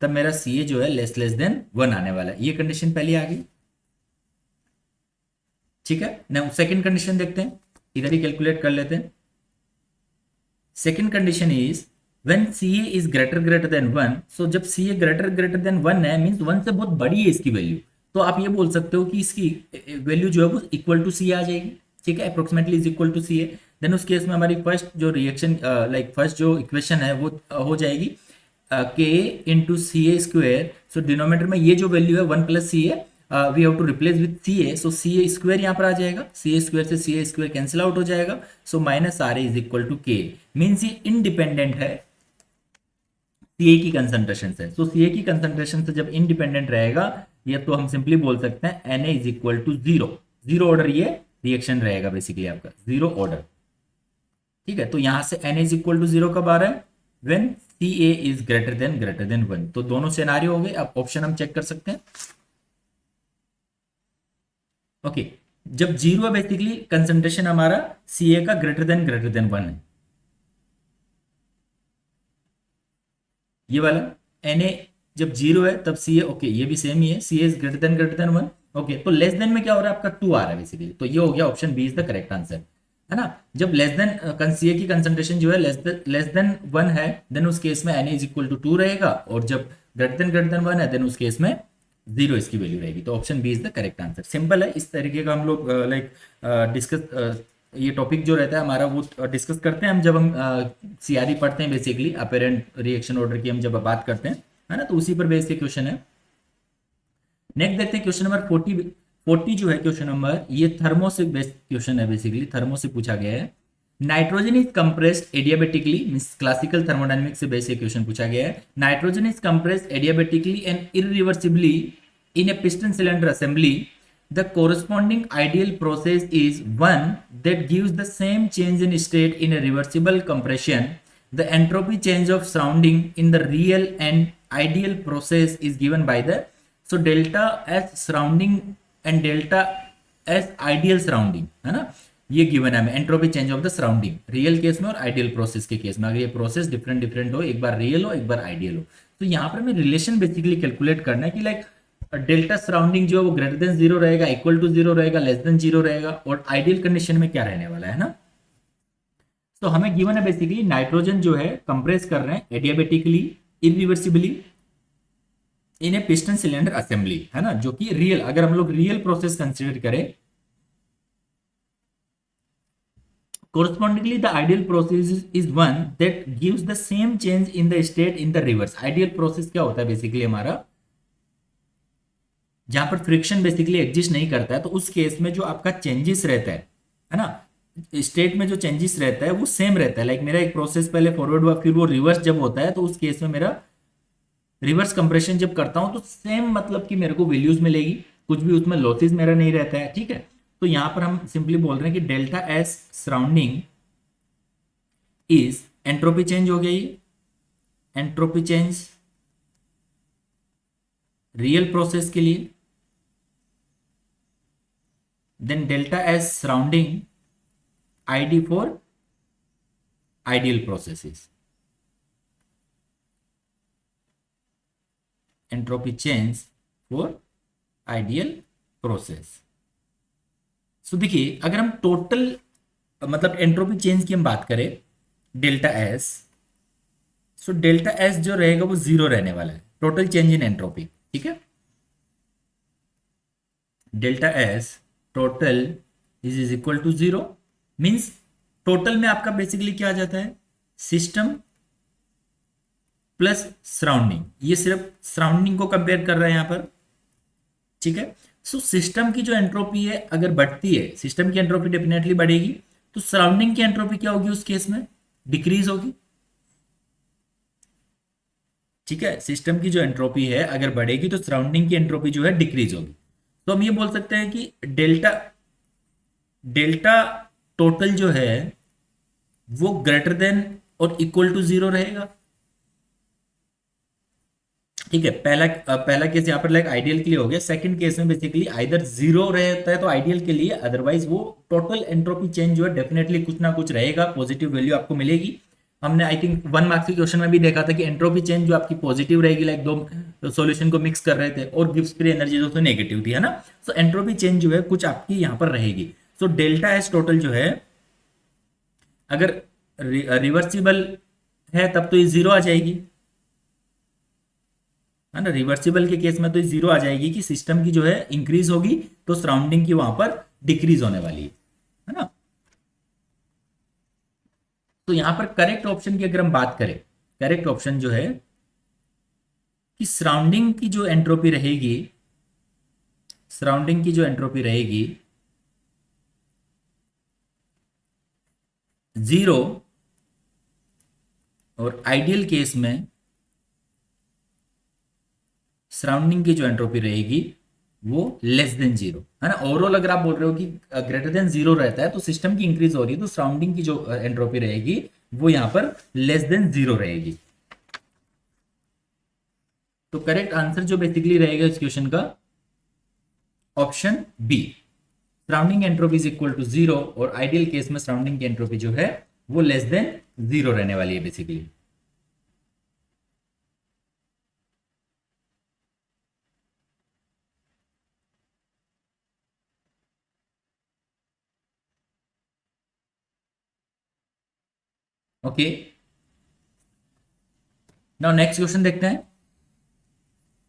तब मेरा सी ए जो है लेस देन 1 आने वाला है। ये कंडीशन पहले आ गई। ठीक है, ना सेकंड कंडीशन देखते हैं, इधर ही कैलकुलेट कर लेते हैं। Second condition is when C A is greater than 1, so जब सी ए ग्रेटर देन 1 है मींस 1 से बहुत बड़ी है इसकी वैल्यू, तो आप ये बोल सकते हो कि इसकी वैल्यू जो है वो इक्वल टू सी आ जाएगी। ठीक है, approximately is equal to C A. Then उस केस में हमारी फर्स्ट जो रिएक्शन लाइक फर्स्ट जो इक्वेशन है वो हो जाएगी K into C A square. So denominator में ये जो वैल्यू है 1 plus C A, we have to replace with C A, so C A square यहाँ पर आ जाएगा, सी ए स्क्वायर से C A square cancel out हो जाएगा। So minus R A is equal to K, means ये independent है C ए की कंसंट्रेशन से। सो सी ए की कंसंट्रेशन से जब इंडिपेंडेंट रहेगा ये, तो हम सिंपली बोल सकते हैं N A is equal to 0, 0 order ये रिएक्शन रहेगा बेसिकली आपका 0 ऑर्डर। ठीक है, तो यहां से एन इज इक्वल टू 0 कब आ रहा है, when C A is greater than 1। तो दोनों सिनेरियो हो गए। अब ऑप्शन हम चेक कर सकते हैं। ओके, जब 0 है बेसिकली कंसंट्रेशन हमारा सी ए का ग्रेटर देन 1 है, ये वाला एन ए जब 0 है तब सी ए, ओके ये भी सेम ही है, C A is greater than 1। Okay, तो लेस देन में क्या हो रहा है आपका 2 आ रहा है बेसिकली, तो ये हो गया option B is the correct answer, है ना। जब लेस देन सी ए की कंसंट्रेशन जो है लेस देन 1 है, देन उस केस में एन इज इक्वल टू 2 रहेगा, और जब ग्रेटर देन 1 है देन उस केस में 0 इसकी वैल्यू रहेगी, तो option B is the correct answer. Simple है, इस तरीके का हम लोग लाइक डिस्कस ये टॉपिक जो रहता है हमारा वो डिस्कस करते हैं हम जब हम सीआरई पढ़ते हैं, बेसिकली अपेरेंट रिएक्शन ऑर्डर की हम जब बात करते हैं, है ना, तो उसी पर बेस के क्वेश्चन है। नेक्स्ट देखते हैं क्वेश्चन नंबर 40 जो है क्वेश्चन नंबर, ये थर्मो से बेस्ड क्वेश्चन है, बेसिकली थर्मो से पूछा गया है। Nitrogen is compressed adiabatically, means classical thermodynamics से बेस्ड क्वेश्चन पूछा गया है। Nitrogen is compressed adiabatically and irreversibly in A piston cylinder assembly, the corresponding ideal process is one that gives the same change in state in a reversible compression. The entropy change of surrounding in the real and ideal process is given by the, so delta S surrounding and delta S ideal surrounding, है ना, ये given है हमें entropy change of the surrounding real case में और ideal process के case में। अगर ये प्रोसेस डिफरेंट हो, एक बार रियल हो एक बार आइडियल हो, तो यहाँ पर हमें रिलेशन बेसिकली कैलकुलेट करना है कि लाइक डेल्टा सराउंडिंग जो है वो ग्रेटर देन 0 रहेगा, इक्वल टू 0 रहेगा, लेस देन 0 रहेगा, और आइडियल कंडीशन में क्या रहने वाला है ना। तो हमें गिवन है बेसिकली नाइट्रोजन जो है कंप्रेस कर रहे हैं एडियाबेटिकली इरिवर्सिबली इन ए पिस्टन सिलेंडर असेंबली, है ना, जो कि रियल, अगर हम लोग रियल प्रोसेस कंसिडर करें, correspondingly the ideal process is one that gives the same change in the state in the reverse। Ideal process क्या होता है बेसिकली हमारा, जहां पर फ्रिक्शन बेसिकली एग्जिस्ट नहीं करता है, तो उस केस में जो आपका चेंजेस रहता है ना, स्टेट में जो चेंजेस रहता है वो सेम रहता है। लाइक मेरा एक प्रोसेस पहले फॉरवर्ड हुआ फिर वो रिवर्स जब होता है, तो उस केस में मेरा रिवर्स कंप्रेशन जब करता हूं तो सेम मतलब कि मेरे को वैल्यूज मिलेगी, कुछ भी उसमें लॉसेस मेरा नहीं रहता है, ठीक है। तो यहां पर हम सिंपली बोल रहे हैं कि delta S surrounding is entropy change हो गई, एंट्रोपी चेंज रियल प्रोसेस के लिए, then delta S surrounding ID for ideal processes, entropy change for ideal process. So देखिए अगर हम टोटल मतलब एंट्रोपी चेंज की हम बात करें delta S, so delta S जो रहेगा वो 0 रहने वाला है, टोटल चेंज इन एंट्रोपी, ठीक है। Delta S total is equal to 0, means total में आपका बेसिकली क्या आ जाता है, सिस्टम प्लस सराउंडिंग, ये सिर्फ सराउंडिंग को कंपेयर कर रहा है यहां पर, ठीक है। सो सिस्टम की जो एंट्रोपी है अगर बढ़ती है, सिस्टम की एंट्रोपी डेफिनेटली बढ़ेगी, तो सराउंडिंग की एंट्रोपी क्या होगी उस केस में, डिक्रीज होगी, ठीक है। सिस्टम की जो एंट्रोपी है अगर बढ़ेगी तो सराउंडिंग की एंट्रोपी जो है डिक्रीज होगी। तो हम ये बोल सकते हैं कि डेल्टा टोटल जो है वो ग्रेटर देन और इक्वल टू 0 रहेगा, ठीक है। पहला केस यहाँ पर लाइक आइडियल के लिए हो गया, सेकंड केस में बेसिकली आइदर 0 रहता है तो आइडियल के लिए, अदरवाइज वो टोटल एंट्रोपी चेंज जो है डेफिनेटली कुछ ना कुछ रहेगा, पॉजिटिव वैल्यू आपको मिलेगी। हमने आई थिंक 1 मार्क्स के क्वेश्चन में भी देखा था कि एंट्रोपी चेंज जो आपकी पॉजिटिव रहेगी, लाइक दो सॉल्यूशन को मिक्स कर रहे थे और गिब्स फ्री एनर्जी जो नेगेटिव थी, है ना। सो एंट्रोपी चेंज जो है कुछ आपकी यहाँ पर रहेगी। सो डेल्टा एस टोटल जो है अगर रिवर्सिबल है तब तो ये 0 आ जाएगी, है ना। रिवर्सिबल के केस में तो 0 आ जाएगी कि सिस्टम की जो है इंक्रीज होगी तो सराउंडिंग की वहां पर डिक्रीज होने वाली है ना। तो यहां पर करेक्ट ऑप्शन की अगर हम बात करें, करेक्ट ऑप्शन जो है कि सराउंडिंग की जो एंट्रोपी रहेगी, सराउंडिंग की जो एंट्रोपी रहेगी 0, और आइडियल केस में सराउंडिंग की जो एंट्रोपी रहेगी वो लेस देन 0, है ना। ओवरऑल अगर आप बोल रहे हो कि ग्रेटर देन 0 रहता है तो सिस्टम की इंक्रीज हो रही है, तो सराउंडिंग की जो एंट्रोपी रहेगी वो यहां पर लेस देन 0 रहेगी। तो करेक्ट आंसर जो बेसिकली रहेगा इस क्वेश्चन का option B, surrounding entropy is equal to 0, और आइडियल केस में सराउंडिंग की एंट्रोपी जो है वो लेस देन 0 रहने वाली है basically. Okay, now next question देखते हैं।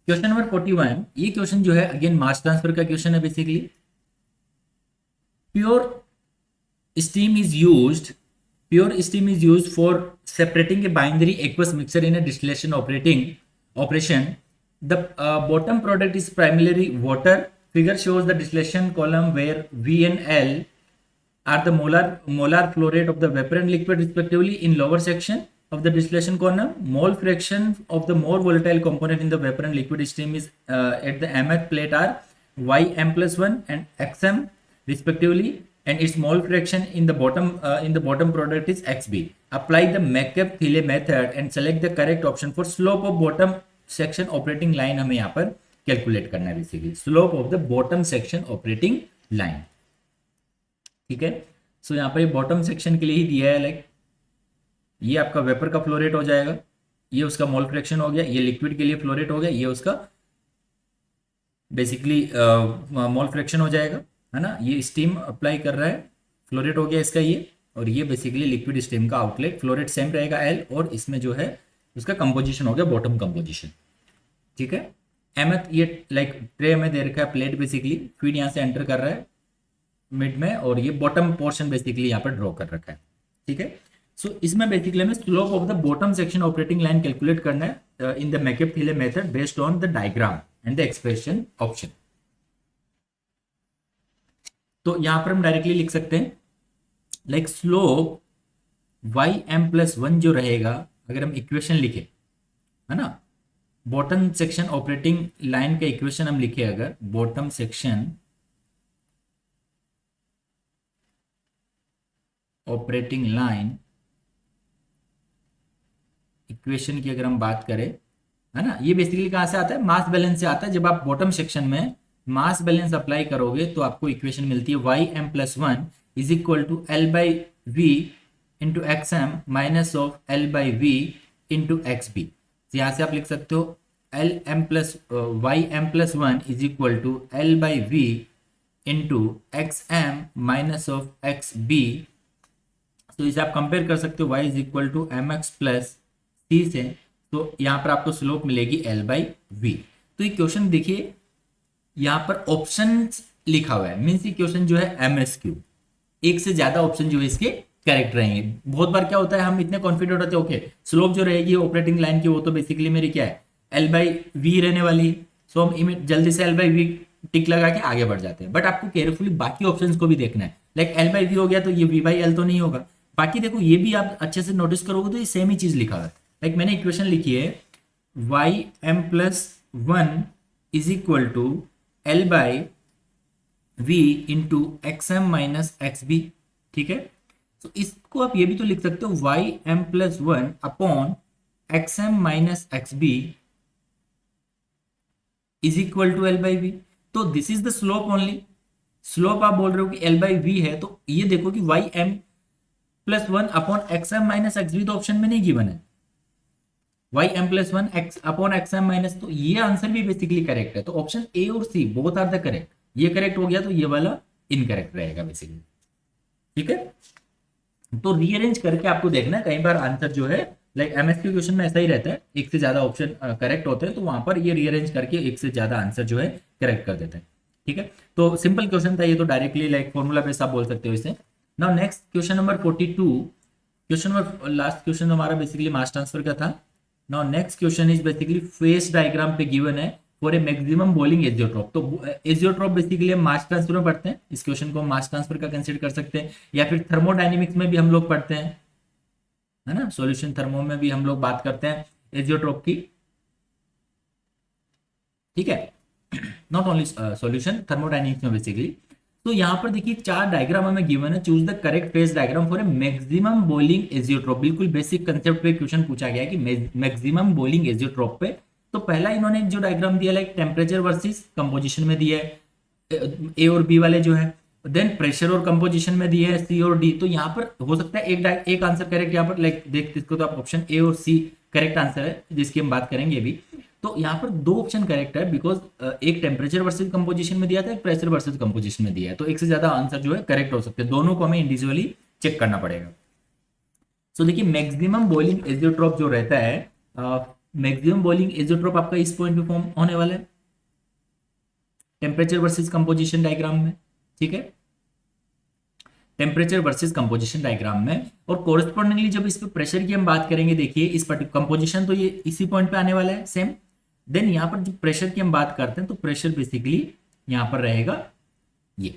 क्वेश्चन नंबर 41, ये क्वेश्चन जो है अगेन मास ट्रांसफर का क्वेश्चन है basically. Pure steam is used pure steam is used for separating a binary aqueous mixture in a distillation operation. The bottom product is primarily water. Figure shows the distillation column where V and L are the molar flow rate of the vapor and liquid respectively. In lower section of the distillation column, mole fraction of the more volatile component in the vapor and liquid stream is at the mth plate are Ym+1 and Xm respectively, and its mole fraction in the bottom product is Xb. Apply the McCabe-Thiele method and select the correct option for slope of bottom section operating line. हमें यहाँ पर calculate करना है basically slope of the bottom section operating line. ठीक है, सो यहाँ पर bottom section के लिए ही दिया है, लाइक ये आपका वेपर का फ्लो रेट हो जाएगा, ये उसका मोल फ्रैक्शन हो गया, ये लिक्विड के लिए फ्लो रेट हो गया, ये उसका बेसिकली मोल फ्रैक्शन हो जाएगा, है ना। ये स्टीम अप्लाई कर रहा है, फ्लो रेट हो गया इसका ये, और ये बेसिकली लिक्विड स्टीम का आउटलेट, फ्लो रेट सेम रहेगा एल, और इसमें जो है उसका कंपोजिशन हो गया बॉटम कंपोजिशन। ठीक है, एमएथ ये लाइक ट्रे में दे रखा है प्लेट बेसिकली, फीड यहाँ से एंटर कर रहा है मिड में, और ये बॉटम पोर्शन बेसिकली यहाँ पर ड्रॉ कर रखा है। ठीक है, सो इसमें बेसिकली हमें slope of the bottom section operating line calculate करना है in the McCabe Thiele method based on the diagram and the expression option. तो यहां पर हम डायरेक्टली लिख सकते हैं लाइक स्लोप Ym+1 जो रहेगा, अगर हम इक्वेशन लिखे, है ना, बॉटम सेक्शन ऑपरेटिंग लाइन का इक्वेशन हम लिखे, अगर bottom section operating line equation की अगर हम बात करें, है ना, ये बेसिकली कहां से आता है, मास बैलेंस से आता है। जब आप बॉटम सेक्शन में मास बैलेंस अप्लाई करोगे तो आपको इक्वेशन मिलती है Ym+1 is equal to L/V into XM minus of L/V into XB। यहां से आप लिख सकते हो Ym+1 is equal to L/V into XM minus of XB। तो इसे आप कंपेयर कर सकते हो y is equal to mx+c से, तो यहाँ पर आपको स्लोप मिलेगी L/V। तो ये क्वेश्चन देखिए यहाँ पर ऑप्शन लिखा हुआ है, मीन्स ये क्वेश्चन जो है MSQ, एक से ज्यादा ऑप्शन जो है इसके करेक्ट रहेंगे। बहुत बार क्या होता है, हम इतने कॉन्फिडेंट होते हैं ओके स्लोप जो रहेगी ऑपरेटिंग लाइन की वो तो बेसिकली मेरी क्या है L/V रहने वाली है, सो हम जल्दी से L/V टिक लगा के आगे बढ़ जाते हैं। बट आपको केयरफुली बाकी ऑप्शंस को भी देखना है, लाइक L/V हो गया तो ये V/L तो नहीं होगा, बाकी देखो ये भी आप अच्छे से नोटिस करोगे तो ये सेम ही चीज लिखा हुआ है। लाइक मैंने इक्वेशन लिखी है Ym+1 is equal to L/V into XM minus XB। ठीक है, तो इसको आप ये भी तो लिख सकते हो Ym+1 upon XM minus XB is equal to L/V। तो this is the slope only, slope आप बोल रहे हो कि L/V है, तो ये देखो कि Ym+1 upon XM minus XB तो ऑप्शन में नहीं गिवन है, Ym+1 अपॉन XM माइनस, तो ये आंसर भी बेसिकली करेक्ट है। तो ऑप्शन ए और C both are the correct, ये करेक्ट हो गया तो ये वाला इनकरेक्ट रहेगा बेसिकली। ठीक है, तो रीअरेंज करके आपको देखना है, कई बार आंसर जो है लाइक MSQ क्वेश्चन में ऐसा ही रहता है, एक से ज्यादा ऑप्शन करेक्ट होते हैं, तो वहां पर ये रीअरेंज करके एक से ज्यादा आंसर जो है करेक्ट कर देते हैं। ठीक है, तो सिंपल क्वेश्चन था ये, तो डायरेक्टली लाइक फॉर्मूला बेस्ड आप बोल सकते हो इसे। Now next question number 42, question number last question हमारा बेसिकली मास ट्रांसफर का था। Now next question is basically phase diagram पे गिवन है for a maximum boiling azeotrope. तो एजियोट्रॉप बेसिकली हम मास ट्रांसफर में पढ़ते हैं, इस क्वेश्चन को मास ट्रांसफर का कंसीडर कर सकते हैं, या फिर थर्मोडायनेमिक्स में भी हम लोग पढ़ते हैं, है ना, सॉल्यूशन थर्मो में भी हम लोग बात करते हैं एजियोट्रॉप की। ठीक है, नॉट ओनली सॉल्यूशन, थर्मोडायनेमिक्स में बेसिकली। तो यहाँ पर देखिए चार डायग्राम हमें गिवन है, choose the correct phase diagram for a maximum boiling azeotrope. बिल्कुल बेसिक कंसेप्ट पे क्वेश्चन पूछा गया है कि मैक्सिमम बॉइलिंग एजियोट्रॉप पे। तो पहला इन्होंने जो डायग्राम दिया लाइक टेम्परेचर वर्सेस कंपोजिशन में दिया है, ए और बी वाले जो है, देन प्रेशर और कंपोजिशन में दिया है सी और डी। तो यहाँ पर हो सकता है एक आंसर करेक्ट, यहाँ पर लाइक देख इसको तो आप ऑप्शन ए और सी करेक्ट आंसर है जिसकी हम बात करेंगे अभी। तो यहाँ पर दो ऑप्शन करेक्ट है, बिकॉज एक टेम्परेचर वर्सेस कंपोजिशन में दिया था, एक प्रेशर वर्सेस कंपोजिशन में दिया है, तो एक से ज्यादा आंसर जो है करेक्ट हो सकते हैं, दोनों को हमें इंडिविजुअली चेक करना पड़ेगा। सो देखिए मैक्सिमम बॉइलिंग एजियोट्रॉप जो रहता है, मैक्सिमम बॉइलिंग एजियोट्रॉप आपका इस पॉइंट पे फॉर्म होने वाला है टेम्परेचर वर्सेस कंपोजिशन डायग्राम में, ठीक है, टेम्परेचर वर्सेस कंपोजिशन डायग्राम में। और कोरस्पॉन्डिंगली जब इस पे प्रेशर की हम बात करेंगे, देखिए इस पर कंपोजिशन तो ये इसी पॉइंट पे आने वाला है सेम। देन यहाँ पर जब प्रेशर की हम बात करते हैं तो प्रेशर बेसिकली यहाँ पर रहेगा ये।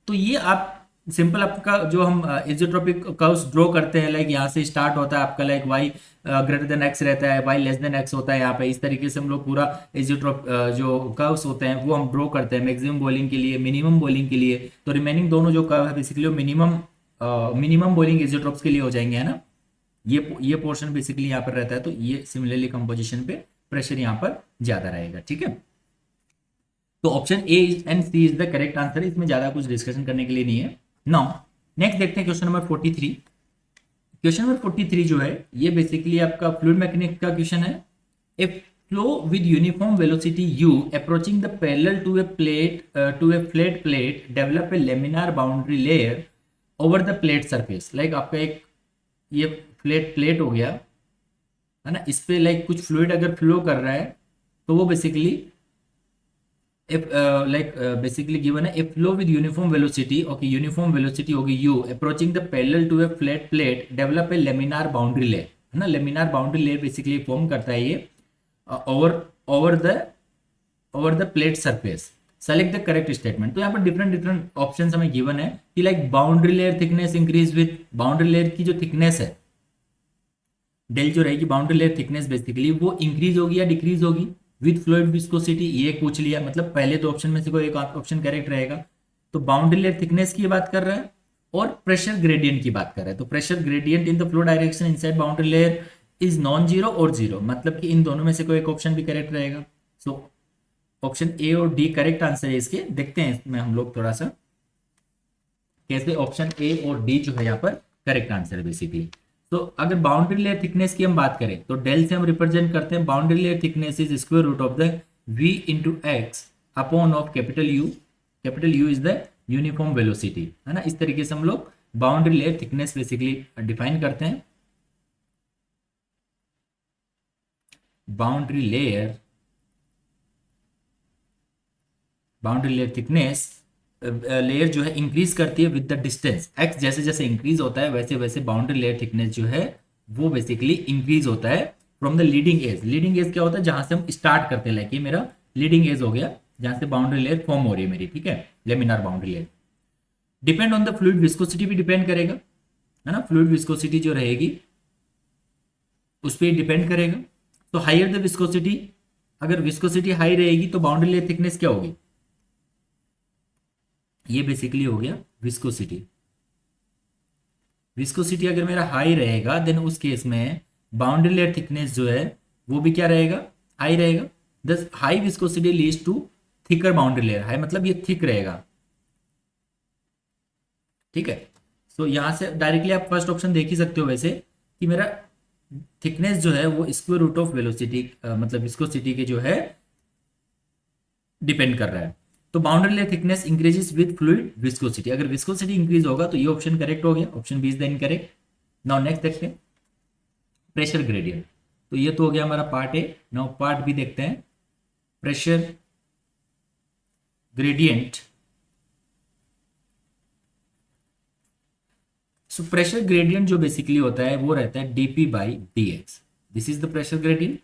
तो ये आप सिंपल आपका जो हम इजोट्रोपिक कर्व्स ड्रॉ करते हैं, लाइक यहाँ से स्टार्ट होता है आपका, like why greater than x रहता है, वाई लेस देन एक्स होता है यहाँ पे, इस तरीके से हम लोग पूरा इजोट्रोप जो कर्व्स होते हैं वो हम ड्रॉ करते हैं मैक्सिमम बॉइलिंग के लिए, मिनिमम बॉइलिंग के लिए। तो रिमेनिंग दोनों जो कर्व है बेसिकली मिनिमम बॉइलिंग इजोट्रोप्स के लिए हो जाएंगे, है ना। ये पोर्शन बेसिकली यहाँ पर रहता है, तो ये सिमिलरली कंपोजिशन पे प्रेशर यहाँ पर ज्यादा रहेगा, ठीक है। तो option A and C is the correct answer, इसमें ज्यादा कुछ डिस्कशन करने के लिए नहीं है। नाउ नेक्स्ट देखते हैं क्वेश्चन नंबर 43। क्वेश्चन नंबर 43 जो है ये बेसिकली आपका फ्लूइड मैकेनिक्स का क्वेश्चन है। A flow with uniform velocity u approaching the parallel to a flat plate develop a laminar boundary layer over the plate surface. Like आपका एक ये flat plate हो गया, है ना, इस पे लाइक कुछ फ्लूइड अगर फ्लो कर रहा है तो वो बेसिकली बेसिकली गिवन है a flow with uniform velocity, okay, uniform velocity होगी u approaching the parallel to a flat plate develop a laminar boundary layer, है ना। Laminar boundary layer basically form करता है ये over the plate surface. Select the correct statement. तो यहाँ पर different option हमें गिवन है कि like boundary layer thickness increase with, boundary layer की जो थिकनेस है डेल जो रहेगी, बाउंड्री लेयर थिकनेस बेसिकली वो इंक्रीज होगी या डिक्रीज होगी विद फ्लूइड विस्कोसिटी, ये पूछ लिया, मतलब पहले दो ऑप्शन में से कोई एक ऑप्शन करेक्ट रहेगा। तो बाउंड्री लेयर थिकनेस की बात कर रहा है और प्रेशर ग्रेडियंट की बात कर रहा है। तो pressure gradient in the flow direction inside boundary layer is non zero और जीरो, मतलब कि इन दोनों में से कोई एक ऑप्शन भी करेक्ट रहेगा। सो ऑप्शन ए और डी करेक्ट आंसर है इसके। देखते हैं इसमें हम लोग थोड़ा सा कैसे ऑप्शन ए और डी जो है यहाँ पर करेक्ट आंसर है बेसिकली। तो अगर बाउंड्री लेयर थिकनेस की हम बात करें तो डेल से हम रिप्रेजेंट करते हैं boundary layer thickness is square root of the v into x upon of capital U। Capital U is the uniform velocity, है ना। इस तरीके से हम लोग boundary layer thickness basically define करते हैं। बाउंड्री लेयर थिकनेस लेयर जो है इंक्रीज करती है विद द डिस्टेंस x, जैसे जैसे इंक्रीज होता है वैसे वैसे बाउंड्री लेयर थिकनेस जो है वो बेसिकली इंक्रीज होता है from the leading edge. Leading edge क्या होता है, जहां से हम स्टार्ट करते हैं, लाइक ये मेरा लीडिंग एज हो गया जहां से बाउंड्री लेयर फॉर्म हो रही है मेरी, ठीक है, laminar boundary layer. Depend on the fluid viscosity भी डिपेंड करेगा, है ना। फ्लूइड विस्कोसिटी जो रहेगी उस पर डिपेंड करेगा। तो हाइयर द विस्कोसिटी, अगर विस्कोसिटी हाई रहेगी तो बाउंड्री लेयर थिकनेस क्या होगी, ये बेसिकली हो गया विस्कोसिटी। विस्कोसिटी अगर मेरा हाई रहेगा देन उस केस में बाउंड्री लेयर थिकनेस जो है वो भी क्या रहेगा, हाई रहेगा। Thus high viscosity leads to thicker boundary layer, high मतलब ये थिक रहेगा, ठीक है। सो यहां से डायरेक्टली आप फर्स्ट ऑप्शन देख ही सकते हो वैसे कि मेरा थिकनेस जो है वो स्क्वायर रूट ऑफ वेलोसिटी मतलब विस्कोसिटी के जो है डिपेंड कर रहा है। तो boundary layer thickness increases with fluid viscosity, अगर विस्कोसिटी इंक्रीज होगा तो ये ऑप्शन करेक्ट हो गया, option B is the incorrect. Now next देखते हैं प्रेशर ग्रेडियंट। तो ये तो हो गया हमारा part A. Now part B देखते हैं pressure gradient. So pressure gradient जो बेसिकली होता है वो रहता है dp by dx, this is the pressure gradient.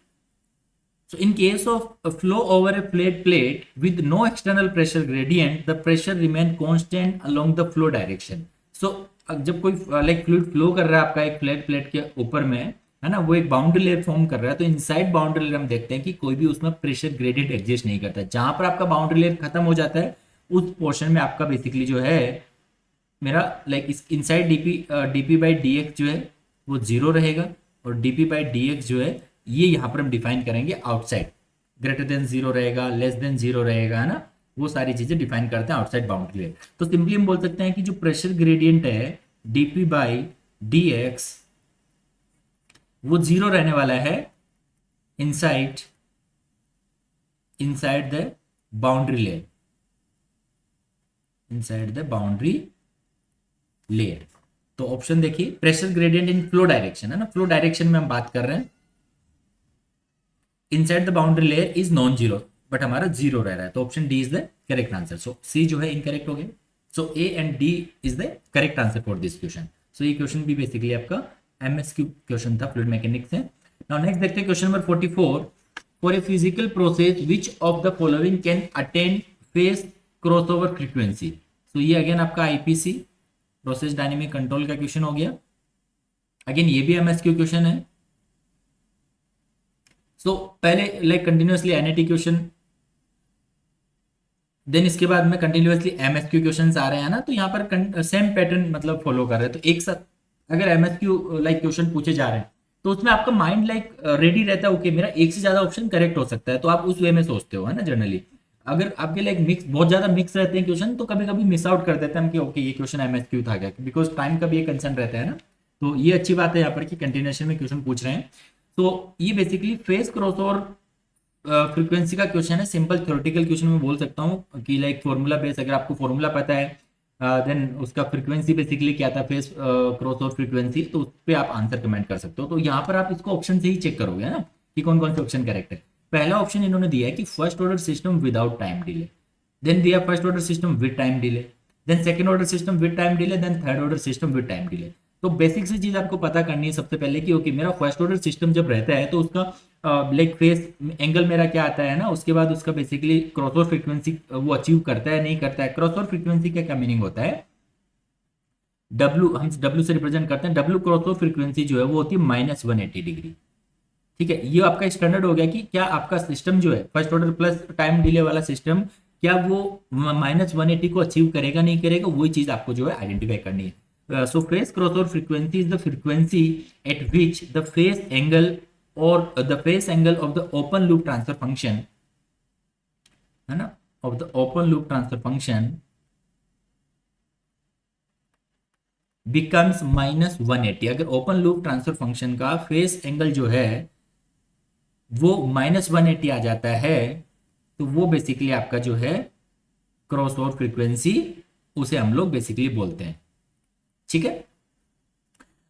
So in case of a flow over a flat plate with no external pressure gradient, the pressure remain constant along the flow direction. So जब कोई like fluid flow कर रहा है आपका एक flat plate के ऊपर में, है ना, वो एक बाउंड्री लेयर फॉर्म कर रहा है, तो इनसाइड बाउंड्री लेयर हम देखते हैं कि कोई भी उसमें प्रेशर ग्रेडियंट एग्जिस्ट नहीं करता। जहां पर आपका बाउंड्री लेयर खत्म हो जाता है उस पोर्शन में आपका बेसिकली जो है मेरा लाइक इस inside DP by D x जो है वो जीरो रहेगा और डीपी बाई डी एक्स जो है ये यहाँ पर हम डिफाइन करेंगे आउटसाइड, ग्रेटर देन जीरो रहेगा, लेस देन जीरो रहेगा, है ना, वो सारी चीजें डिफाइन करते हैं आउटसाइड बाउंड्री लेयर। तो सिंपली हम बोल सकते हैं कि जो प्रेशर ग्रेडियंट है डीपी बाई डी एक्स वो जीरो रहने वाला है inside the boundary layer, inside the boundary layer. तो ऑप्शन देखिए, प्रेशर ग्रेडियंट इन फ्लो डायरेक्शन, है ना, फ्लो डायरेक्शन में हम बात कर रहे हैं, inside the boundary layer is non zero, but हमारा जीरो रह रहा है, तो option D is the correct answer. So C जो है इनकरेक्ट हो गया। So A and D is the correct answer for this question. So ये क्वेश्चन भी बेसिकली आपका एमएसक्यू क्वेश्चन था, फ्लूइड मैकेनिक्स से। नाउ नेक्स्ट देखते हैं question number 44। For a physical process which of the following can attain phase crossover frequency. So ये again आपका IPC process dynamic control का क्वेश्चन हो गया। अगेन ये भी एमएसक्यू क्वेश्चन है। सो पहले like continuously NAT question, then इसके बाद में कंटिन्यूअसली एमएसक्यू क्वेश्चंस आ रहे हैं ना, तो यहाँ पर सेम पैटर्न मतलब फॉलो कर रहे हैं। तो एक साथ अगर एमएसक्यू लाइक क्वेश्चन पूछे जा रहे हैं तो उसमें आपका माइंड लाइक रेडी रहता है, ओके मेरा एक से ज्यादा ऑप्शन करेक्ट हो सकता है, तो आप उस वे में सोचते हो, है ना। जनरली अगर आपके लाइक मिक्स बहुत ज्यादा मिक्स रहते हैं क्वेश्चन, तो कभी कभी मिस आउट कर देते हैं हम कि ओके ये क्वेश्चन एमएसक्यू था क्या, बिकॉज टाइम का भी एक कंसर्न रहता है ना। तो ये अच्छी बात है यहाँ पर कि कंटिन्यूएशन में क्वेश्चन पूछ रहे हैं। तो ये बेसिकली फेस क्रॉसओवर फ्रीक्वेंसी का क्वेश्चन है। सिंपल थ्योरेटिकल क्वेश्चन में बोल सकता हूँ कि लाइक फॉर्मूला बेस, अगर आपको फॉर्मूला पता है देन उसका फ्रीक्वेंसी बेसिकली क्या था, फेस क्रॉसओवर फ्रीक्वेंसी, तो उस पर आप आंसर कमेंट कर सकते हो। तो यहाँ पर आप इसको ऑप्शन से ही चेक करोगे, है ना, कि कौन कौन से ऑप्शन करेक्ट है। पहला ऑप्शन इन्होंने दिया है कि first order system without time delay, then दिया first order system with time delay, then second order system with time delay, then third order system with time delay. तो बेसिक सी चीज आपको पता करनी है सबसे पहले कि ओके मेरा फर्स्ट ऑर्डर सिस्टम जब रहता है तो उसका लाइक फेस एंगल मेरा क्या आता है ना, उसके बाद उसका बेसिकली क्रॉसओवर फ्रीक्वेंसी वो अचीव करता है नहीं करता है। क्रॉसओवर फ्रीक्वेंसी का क्या मीनिंग होता है, डब्ल्यू हम डब्ल्यू से रिप्रेजेंट करते हैं। डब्ल्यू क्रॉसओवर फ्रीक्वेंसी जो है वो होती है -180 डिग्री। ठीक है, ये आपका स्टैंडर्ड हो गया कि क्या आपका सिस्टम जो है first order plus time delay वाला सिस्टम, क्या वो -180 को अचीव करेगा नहीं करेगा, वही चीज आपको जो है आइडेंटिफाई करनी है। So phase crossover frequency is the frequency at which the phase angle और the phase angle of the open loop transfer function, है ना, of the open loop transfer function becomes -180। अगर ओपन लूप ट्रांसफर फंक्शन का phase angle जो है वो -180 आ जाता है, तो वो बेसिकली आपका जो है क्रॉस ओवर फ्रीक्वेंसी, उसे हम लोग बेसिकली बोलते हैं। ठीक है,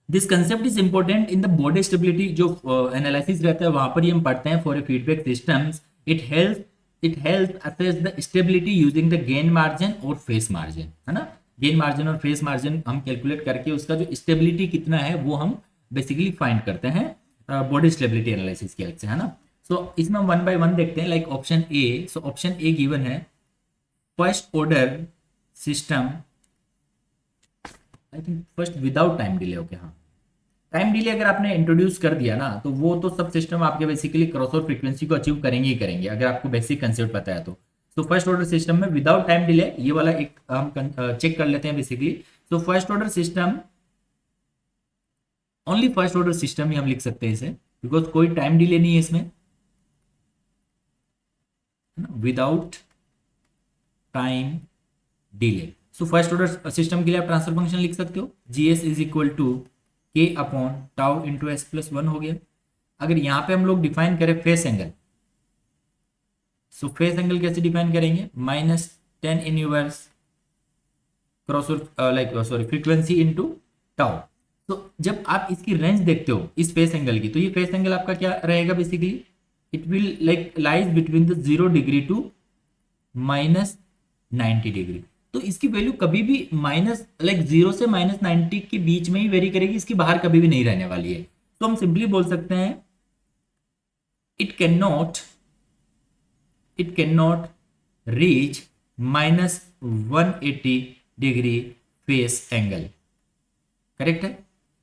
this concept is important in the body stability, जो एनालिसिस रहता है वहां पर ही हम पढ़ते हैं। For a feedback systems it help assess the stability using the gain margin और फेस मार्जिन, है ना। गेन मार्जिन और फेस मार्जिन हम कैलकुलेट करके उसका जो स्टेबिलिटी कितना है वो हम बेसिकली फाइंड करते हैं बॉडी स्टेबिलिटी एनालिसिस की हेल्प से, है ना। सो इसमें हम 1 बाय 1 देखते हैं। Like option A, so option A given है first order system, I think first without time delay. Okay, हाँ, टाइम डिले अगर आपने इंट्रोड्यूस कर दिया ना, तो वो तो सब सिस्टम आपके बेसिकली क्रॉसओवर फ्रीक्वेंसी को अचीव करेंगे ही करेंगे, अगर आपको बेसिक कंसेप्ट पता है तो। तो फर्स्ट ऑर्डर सिस्टम में विदाउट टाइम डिले, ये वाला एक हम चेक कर लेते हैं बेसिकली। तो first order system, only first order system ही हम लिख सकते हैं इसे, बिकॉज कोई टाइम डिले नहीं है इसमें, without time delay. So first order system के लिए आप ट्रांसफर फंक्शन लिख सकते हो, GS is equal to K upon tau into S plus 1 हो गया। अगर यहां पे हम लोग डिफाइन करें फेस एंगल, सो फेस एंगल कैसे डिफाइन करेंगे, -10 inverse cross like sorry frequency into tau. तो जब आप इसकी रेंज देखते हो इस फेस एंगल की, तो ये फेस एंगल आपका क्या रहेगा basically, it will like lies between the 0 degree to -90 degree. तो इसकी वैल्यू कभी भी माइनस लाइक 0 से -90 के बीच में ही वेरी करेगी, इसकी बाहर कभी भी नहीं रहने वाली है। तो हम सिंपली बोल सकते हैं it can not reach -180 degree face angle, correct है।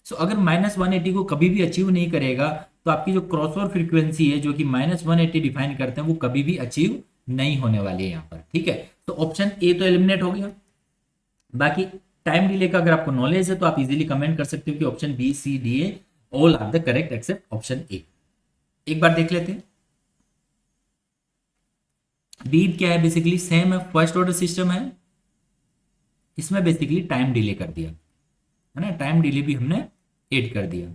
सो अगर -180 को कभी भी अचीव नहीं करेगा, तो आपकी जो क्रॉसओवर फ्रीक्वेंसी है जो कि -180 डिफाइन करते हैं, वो कभी भी अचीव नहीं होने वाली है यहाँ पर। ठीक है, तो ऑप्शन ए तो एलिमिनेट हो गया। बाकी टाइम डिले का अगर आपको नॉलेज है तो आप इजीली कमेंट कर सकते हो कि option B C D A all are the correct except option A. एक बार देख लेते हैं बी क्या है, बेसिकली सेम है, फर्स्ट ऑर्डर सिस्टम है, इसमें बेसिकली टाइम डिले कर दिया, है ना, टाइम डिले भी हमने ऐड कर दिया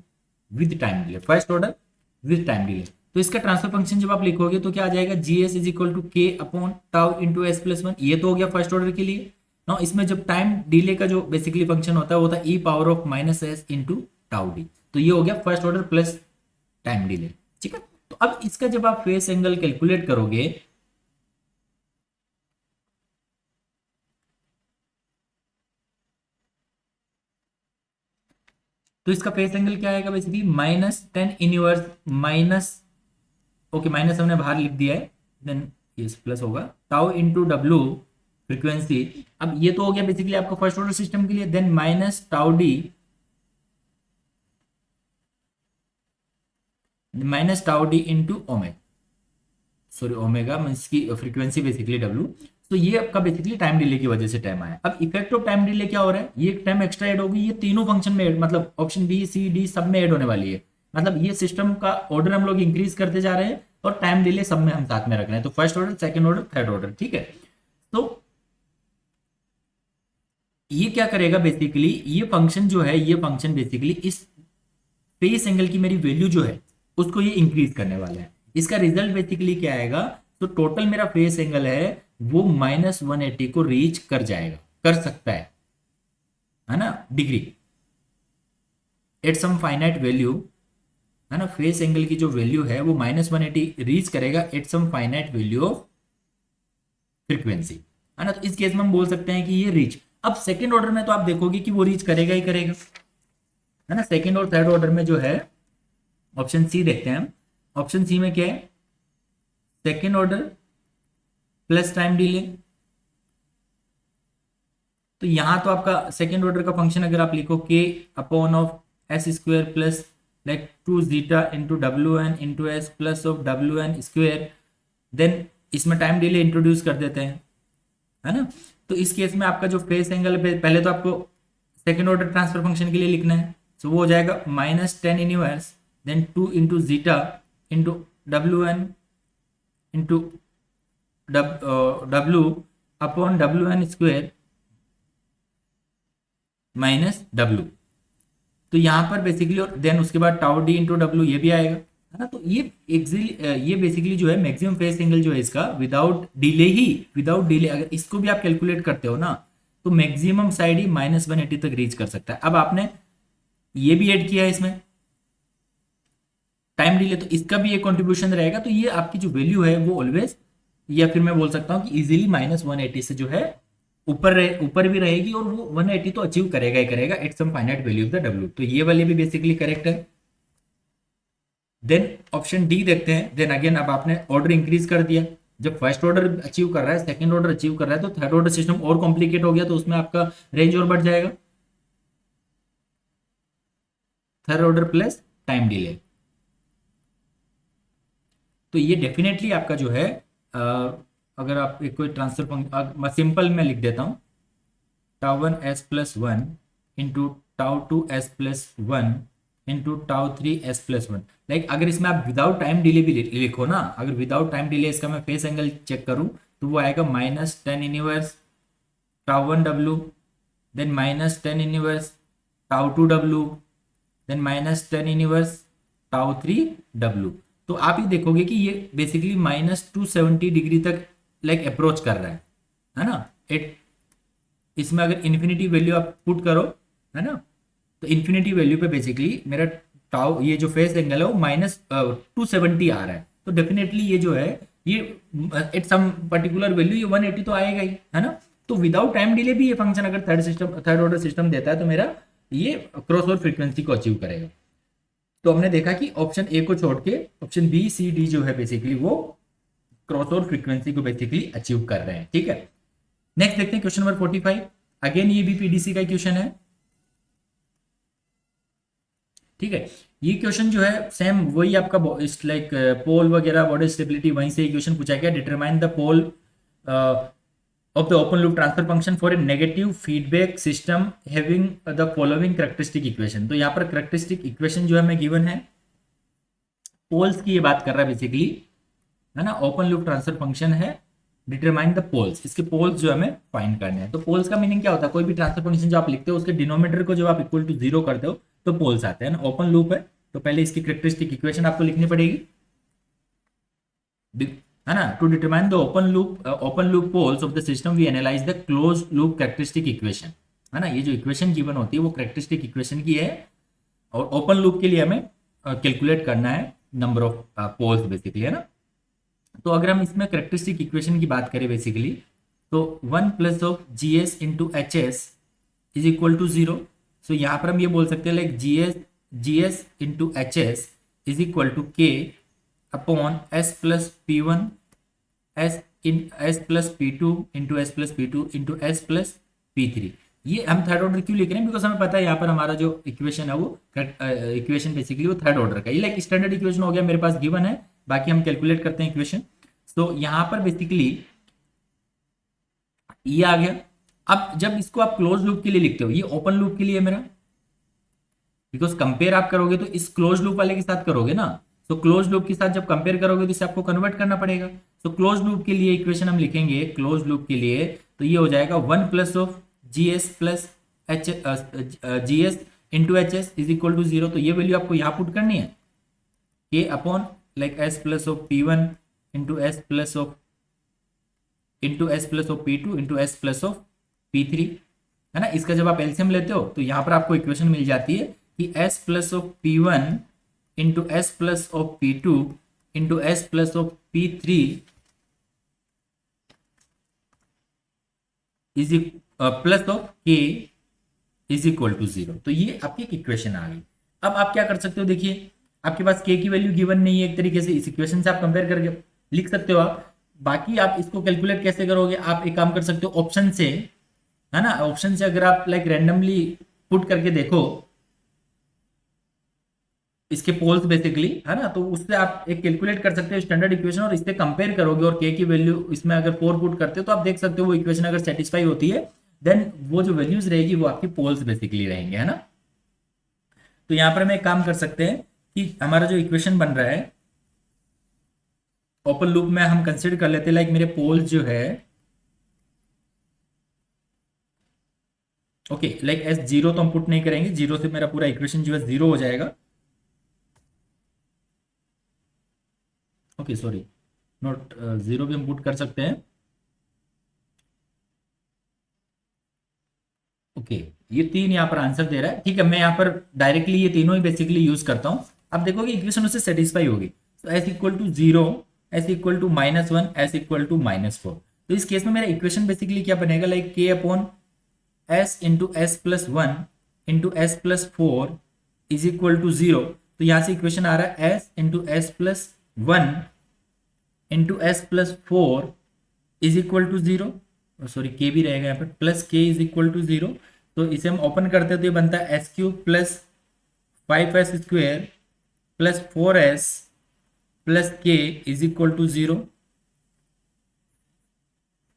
with time delay, first order with time delay. तो इसका ट्रांसफर फंक्शन जब आप लिखोगे तो क्या आ जाएगा, GS is equal to K upon tau into S plus 1, ये तो हो गया फर्स्ट ऑर्डर के लिए। ना इसमें जब टाइम डिले का जो बेसिकली फंक्शन होता है वो होता है E power of minus S into tau D. तो ये हो गया first order plus time delay. ठीक है, तो अब इसका जब आप फेस एंगल कैलकुलेट करोगे तो इसका फेस एंगल क्या आएगा basically -tan−1 minus, okay minus हमने बाहर लिख दिया है, देन ये प्लस होगा टाउ इंटू डब्ल्यू फ्रीक्वेंसी। अब ये तो हो गया बेसिकली आपका फर्स्ट ऑर्डर सिस्टम के लिए, then minus tau D into omega, sorry omega means की फ्रीक्वेंसी बेसिकली डब्ल्यू। तो ये आपका बेसिकली टाइम डिले की वजह से टाइम आया। अब इफेक्ट ऑफ टाइम डिले क्या हो रहा है, ये टाइम एक्स्ट्रा ऐड होगी, ये तीनों फंक्शन में मतलब ऑप्शन बी सी डी सब में ऐड होने वाली है। मतलब ये सिस्टम का ऑर्डर हम लोग इंक्रीज करते जा रहे हैं और टाइम डिले सब में हम साथ में रख रहे हैं। तो first order, second order, third order. ठीक है, तो ये क्या करेगा बेसिकली, ये फंक्शन जो है, ये फंक्शन बेसिकली इस फेस एंगल की मेरी वैल्यू जो है उसको ये इंक्रीज करने वाला है। इसका रिजल्ट बेसिकली क्या आएगा, तो टोटल मेरा फेस एंगल है वो -180 को रीच कर जाएगा, कर सकता है ना, degree at some finite value, है ना। फेस एंगल की जो वैल्यू है वो -180 रीच करेगा at some finite value of frequency, है ना। तो इस केस में हम बोल सकते हैं कि ये रीच। अब सेकेंड ऑर्डर में तो आप देखोगे कि वो रीच करेगा ही करेगा, है ना। सेकेंड और थर्ड ऑर्डर में जो है ऑप्शन सी देखते हैं हम। ऑप्शन सी में क्या है, second order plus time delay. तो यहां तो आपका सेकेंड ऑर्डर का फंक्शन अगर आप लिखो K upon of S square plus like 2 zeta into W N into S plus of W N square, then इसमें टाइम डिले इंट्रोड्यूस कर देते हैं, है ना। तो इस केस में आपका जो फेस एंगल पहले तो आपको सेकेंड ऑर्डर ट्रांसफर फंक्शन के लिए लिखना है। तो वो हो जाएगा -tan inverse then 2 into zeta into W N into W upon W N square minus W. तो यहाँ पर बेसिकली, और देन उसके बाद टाउ डी इंटू डब्ल्यू ये भी आएगा, है ना। तो ये बेसिकली जो है मैक्सिमम फेस एंगल जो है इसका विदाउट डिले ही, विदाउट डिले अगर इसको भी आप कैलकुलेट करते हो ना तो मैक्सिमम साइड ही -180 तक रीच कर सकता है। अब आपने ये भी ऐड किया है इसमें टाइम डिले, तो इसका भी एक कंट्रीब्यूशन रहेगा। तो ये आपकी जो वैल्यू है वो ऑलवेज, या फिर मैं बोल सकता हूँ कि इजीली -180 से जो है ऊपर भी रहेगी, और वो 180 तो अचीव करेगा ही करेगा at some finite value of the W. तो ये वाले भी बेसिकली करेक्ट है। देन ऑप्शन डी देखते हैं। देन अगेन अब आपने ऑर्डर इंक्रीज कर दिया, जब फर्स्ट ऑर्डर अचीव कर रहा है, सेकंड ऑर्डर अचीव कर रहा है, तो थर्ड ऑर्डर सिस्टम और कॉम्प्लिकेट हो गया, तो उसमें आपका रेंज और बढ़ जाएगा, third order plus time delay. तो ये डेफिनेटली आपका जो है अगर आप एक कोई ट्रांसफर फंक्शन सिंपल में लिख देता हूँ, tau 1 s plus 1 into tau 2 s plus 1 into tau 3 s plus 1। Like अगर इसमें आप विदाउट टाइम डिले भी लिखो ना, अगर विदाउट टाइम डिले इसका मैं फेस एंगल चेक करूँ तो वो आएगा -tan inverse tau 1 W, then -tan inverse tau 2 W, then -tan inverse tau 3 W. तो आप ही देखोगे कि ये बेसिकली -270 डिग्री तक लाइक अप्रोच कर रहा है ना। इसमें अगर इन्फिनिटी वैल्यू आप पुट करो, है ना, तो इन्फिनिटी वैल्यू पे बेसिकली मेरा टाउ, ये जो फेस एंगल है वो -270 आ रहा है। तो डेफिनेटली ये जो है ये एट सम पर्टिकुलर वैल्यू ये 180 तो आएगा ही, है ना। तो विदाउट टाइम डिले भी ये फंक्शन अगर थर्ड ऑर्डर सिस्टम देता है तो मेरा ये क्रॉस ओवर फ्रीक्वेंसी को अचीव करेगा। तो हमने देखा कि ऑप्शन ए को छोड़ के ऑप्शन बी सी डी जो है बेसिकली वो क्रॉस ओवर फ्रीक्वेंसी को बेसिकली अचीव कर रहे हैं। ठीक है, नेक्स्ट देखते हैं क्वेश्चन नंबर 45। अगेन ये भी पीडीसी का क्वेश्चन है। ठीक है, ये क्वेश्चन जो है सेम वही आपका लाइक पोल वगैरह बॉडी स्टेबिलिटी वहीं से क्वेश्चन पूछा गया। Determine the pole of the open loop transfer function for a negative feedback system having the following characteristic equation। तो यहाँ पर characteristic equation जो है हमें given है, पोल्स की ये बात कर रहा है बेसिकली, है ना। ओपन लूप ट्रांसफर फंक्शन है, डिटरमाइन द पोल्स, इसके पोल्स जो हमें फाइंड करने हैं। तो पोल्स का मीनिंग क्या होता है, कोई भी ट्रांसफर फंक्शन जो आप लिखते हो उसके डिनोमिनेटर को जब आप इक्वल टू 0 करते हो तो पोल्स आते हैं ना। ओपन लूप है तो पहले इसकी कैरेक्टरिस्टिक इक्वेशन आपको लिखनी पड़ेगी। है ना। To determine the open loop poles of the system we analyze the close loop characteristic equation, है ना। ये जो इक्वेशन गिवन होती है वो कैरेक्टरिस्टिक इक्वेशन की है, और ओपन लूप के लिए हमें कैलकुलेट करना है नंबर ऑफ पोल्स बेसिकली, है ना। तो अगर हम इसमें कैरेक्टरिस्टिक इक्वेशन की बात करें बेसिकली, तो 1 plus of G S into H S is equal to 0। So यहाँ पर हम ये बोल सकते हैं like G S into H S is equal to K upon S plus P one S plus P two into S plus P two into S plus P three. ये हम third order क्यों लिख रहे हैं, because हमें पता है यहाँ पर हमारा जो इक्वेशन है वो इक्वेशन बेसिकली वो थर्ड ऑर्डर का, ये लाइक स्टैंडर्ड इक्वेशन हो गया, मेरे पास गिवन है, बाकी हम कैलकुलेट करते हैं इक्वेशन। तो यहाँ पर बेसिकली ये आ गया। अब जब इसको आप क्लोज लूप के लिए लिखते हो, ये ओपन लूप के लिए है मेरा, बिकॉज कंपेयर आप करोगे तो इस क्लोज लूप वाले के साथ करोगे ना, तो क्लोज लूप के साथ जब कंपेयर करोगे तो इसे आपको कन्वर्ट करना पड़ेगा। तो क्लोज लूप के लिए इक्वेशन हम लिखेंगे क्लोज लूप के लिए, तो ये हो जाएगा 1 plus of G S plus H G S into H S is equal to 0। तो ये वैल्यू आपको यहाँ पुट करनी है, के upon like S plus of P one into S plus of P two into S plus of P three, है ना। इसका जब आप एलसीएम लेते हो तो यहाँ पर आपको इक्वेशन मिल जाती है कि S plus of P one into S plus of P two into S plus of P three is plus of के इज इक्वल टू 0। तो ये आपकी एक इक्वेशन आ गई। अब आप क्या कर सकते हो, देखिए आपके पास के की वैल्यू गिवन नहीं है, एक तरीके से इस इक्वेशन से आप कंपेयर करके लिख सकते हो आप। बाकी आप इसको कैलकुलेट कैसे करोगे, आप एक काम कर सकते हो ऑप्शन से, है ना। ऑप्शन से अगर आप लाइक रैंडमली पुट करके देखो इसके पोल्स बेसिकली, है ना, तो उससे आप एक कैलकुलेट कर सकते हो स्टैंडर्ड इक्वेशन, और इससे कंपेयर करोगे और के की वैल्यू इसमें अगर 4 पुट करते हो तो आप देख सकते हो वो इक्वेशन अगर सेटिस्फाई होती है देन वो जो वैल्यूज रहेगी वो आपकी पोल्स बेसिकली रहेंगे, है ना। तो यहां पर हम एक काम कर सकते हैं कि हमारा जो इक्वेशन बन रहा है ओपन लूप में हम कंसिडर कर लेते हैं लाइक मेरे पोल्स जो है ओके लाइक एस 0 तो हम पुट नहीं करेंगे, 0 से मेरा पूरा इक्वेशन जो है 0 हो जाएगा। ओके सॉरी नॉट 0 भी हम पुट कर सकते हैं। ओके ये 3 यहाँ पर आंसर दे रहा है, ठीक है। मैं यहाँ पर डायरेक्टली ये तीनों ही बेसिकली यूज करता हूँ। अब देखोगे इक्वेशन उससे सेटिस्फाई होगी। तो S equal to 0, S equal to -1, S equal to -4। तो इस केस में मेरा इक्वेशन बेसिकली क्या बनेगा, like K upon S into S plus 1 into S plus 4 is equal to 0। तो यहाँ से इक्वेशन आ रहा है S into S plus 1 into S plus 4 is equal to 0, sorry K भी रहेगा यहाँ पर, प्लस के इज इक्वल टू 0। तो इसे हम ओपन करते हैं तो ये बनता है S cube plus 5s square plus 4s plus के इज इक्वल टू 0,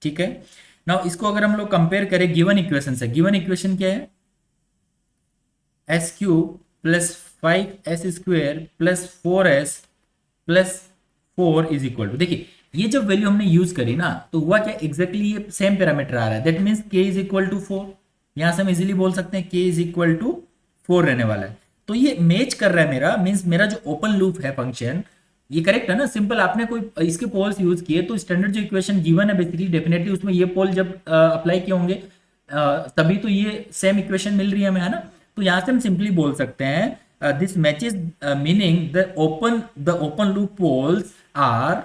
ठीक है। नाउ इसको अगर हम लोग कंपेयर करें गिवन इक्वेशन से, गिवन इक्वेशन क्या है, S cube plus 5s square plus 4s plus 4 is equal to, देखिए ये जब वैल्यू हमने यूज करी ना तो हुआ क्या एग्जैक्टली ये सेम पैरामीटर आ रहा है, दैट मीन्स के इज इक्वल टू 4। यहां से हम इजीली बोल सकते हैं के इज इक्वल टू 4 रहने वाला है। तो ये मैच कर रहा है मेरा, मीन्स मेरा जो ओपन लूप है फंक्शन ये करेक्ट है ना। सिंपल आपने कोई इसके पोल्स यूज किए तो स्टैंडर्ड जो इक्वेशन गिवन है बेसिकली डेफिनेटली उसमें ये पोल जब अप्लाई किए होंगे तभी तो ये सेम इक्वेशन मिल रही है हमें, है ना। तो यहां से हम सिंपली बोल सकते हैं this matches meaning the open loop poles are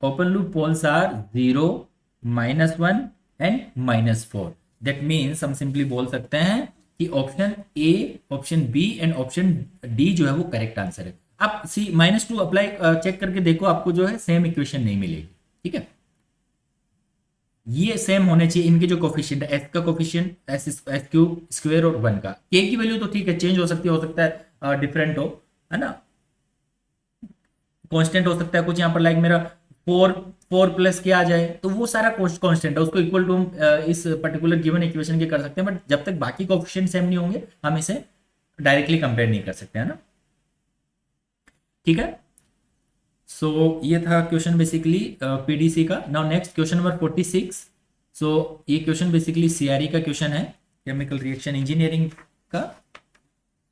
0, -1 and -4। That means हम सिंपली बोल सकते हैं कि option A, option B and option D जो है वो करेक्ट आंसर है। आप सी -2 अप्लाई चेक करके देखो, आपको जो है सेम इक्वेशन नहीं मिलेगी, ठीक है। ये सेम होने चाहिए इनके जो कोफिशिएंट है, एस का कोफिशिएंट एस क्यूब स्क्वायर और 1 का, के की वैल्यू तो ठीक है चेंज हो सकती है, हो सकता है डिफरेंट हो, है ना, कांस्टेंट हो सकता है कुछ। यहाँ पर लाइक मेरा 4 प्लस के आ जाए तो वो सारा कांस्टेंट है, उसको इक्वल टू हम इस पर्टिकुलर गिवन इक्वेशन के कर सकते हैं, बट जब तक बाकी कोएफिशिएंट सेम नहीं होंगे हम इसे डायरेक्टली कंपेयर नहीं कर सकते, है ना, ठीक है। सो ये था क्वेश्चन बेसिकली पीडीसी का। Now next question number 46। So ये क्वेश्चन बेसिकली सीआरई का क्वेश्चन है, केमिकल रिएक्शन इंजीनियरिंग का।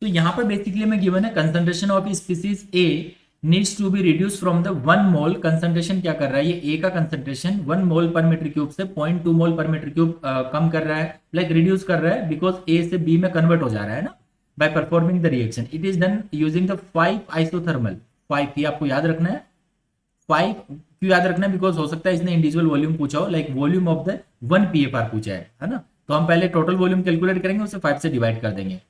तो यहाँ पर बेसिकली हमें गिवन है concentration of species A needs to be reduce from the 1 mole concentration. क्या कर रहा है ये, ए का concentration 1 mole per meter cube से 0.2 मोल पर मीटर क्यूब कम कर रहा है, लाइक रिड्यूस कर रहा है, बिकॉज ए से बी में कन्वर्ट हो जा रहा है ना, by performing the reaction. It is done using the 5 isothermal. 5 ये आपको याद रखना है। 5 क्यों याद रखना है, बिकॉज हो सकता है इसने इंडिविजुअल वॉल्यूम पूछा हो, like volume of the 1 PFR पूछा है ना। तो हम पहले टोटल वॉल्यूम कैलकुलेट करेंगे, उसे 5 से डिवाइड कर देंगे।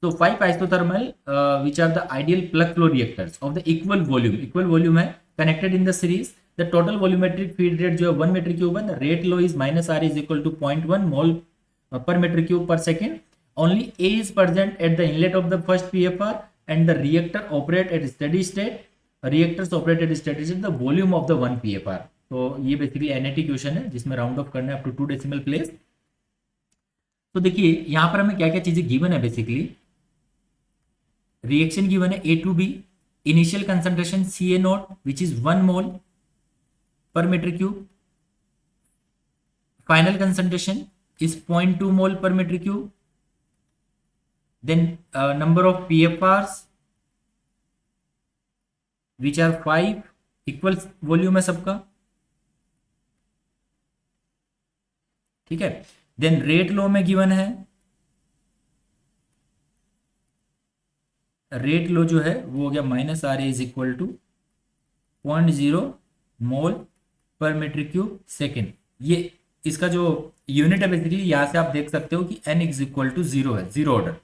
तो 5 isothermal which are the ideal plug flow reactors of the equal volume है connected in the series। the total volumetric feed rate जो है 1 meter cube है, the rate law is minus r is equal to 0.1 mole per meter cube per second। only A is present at the inlet of the first PFR and the reactor operate at steady state। reactors operate at steady state the volume of the 1 PFR। तो ये basically NAT question है जिसमें round off करना है up to 2 decimal place. तो देखिए यहाँ पर हमें क्या क्या चीजें गिवन है, बेसिकली रिएक्शन गिवन है A to B, initial concentration CA0 which is 1 mole per meter cube, final concentration is 0.2 mole per meter cube, then number of PFRs which are 5, equal volume है सबका, ठीक है। Then rate law में given है, rate law जो है वो हो गया minus R is equal to 0.0 mole per meter cube second. ये इसका जो यूनिट है बेसिकली यहां से आप देख सकते हो कि n इज इक्वल टू 0 है, जीरो ऑर्डर,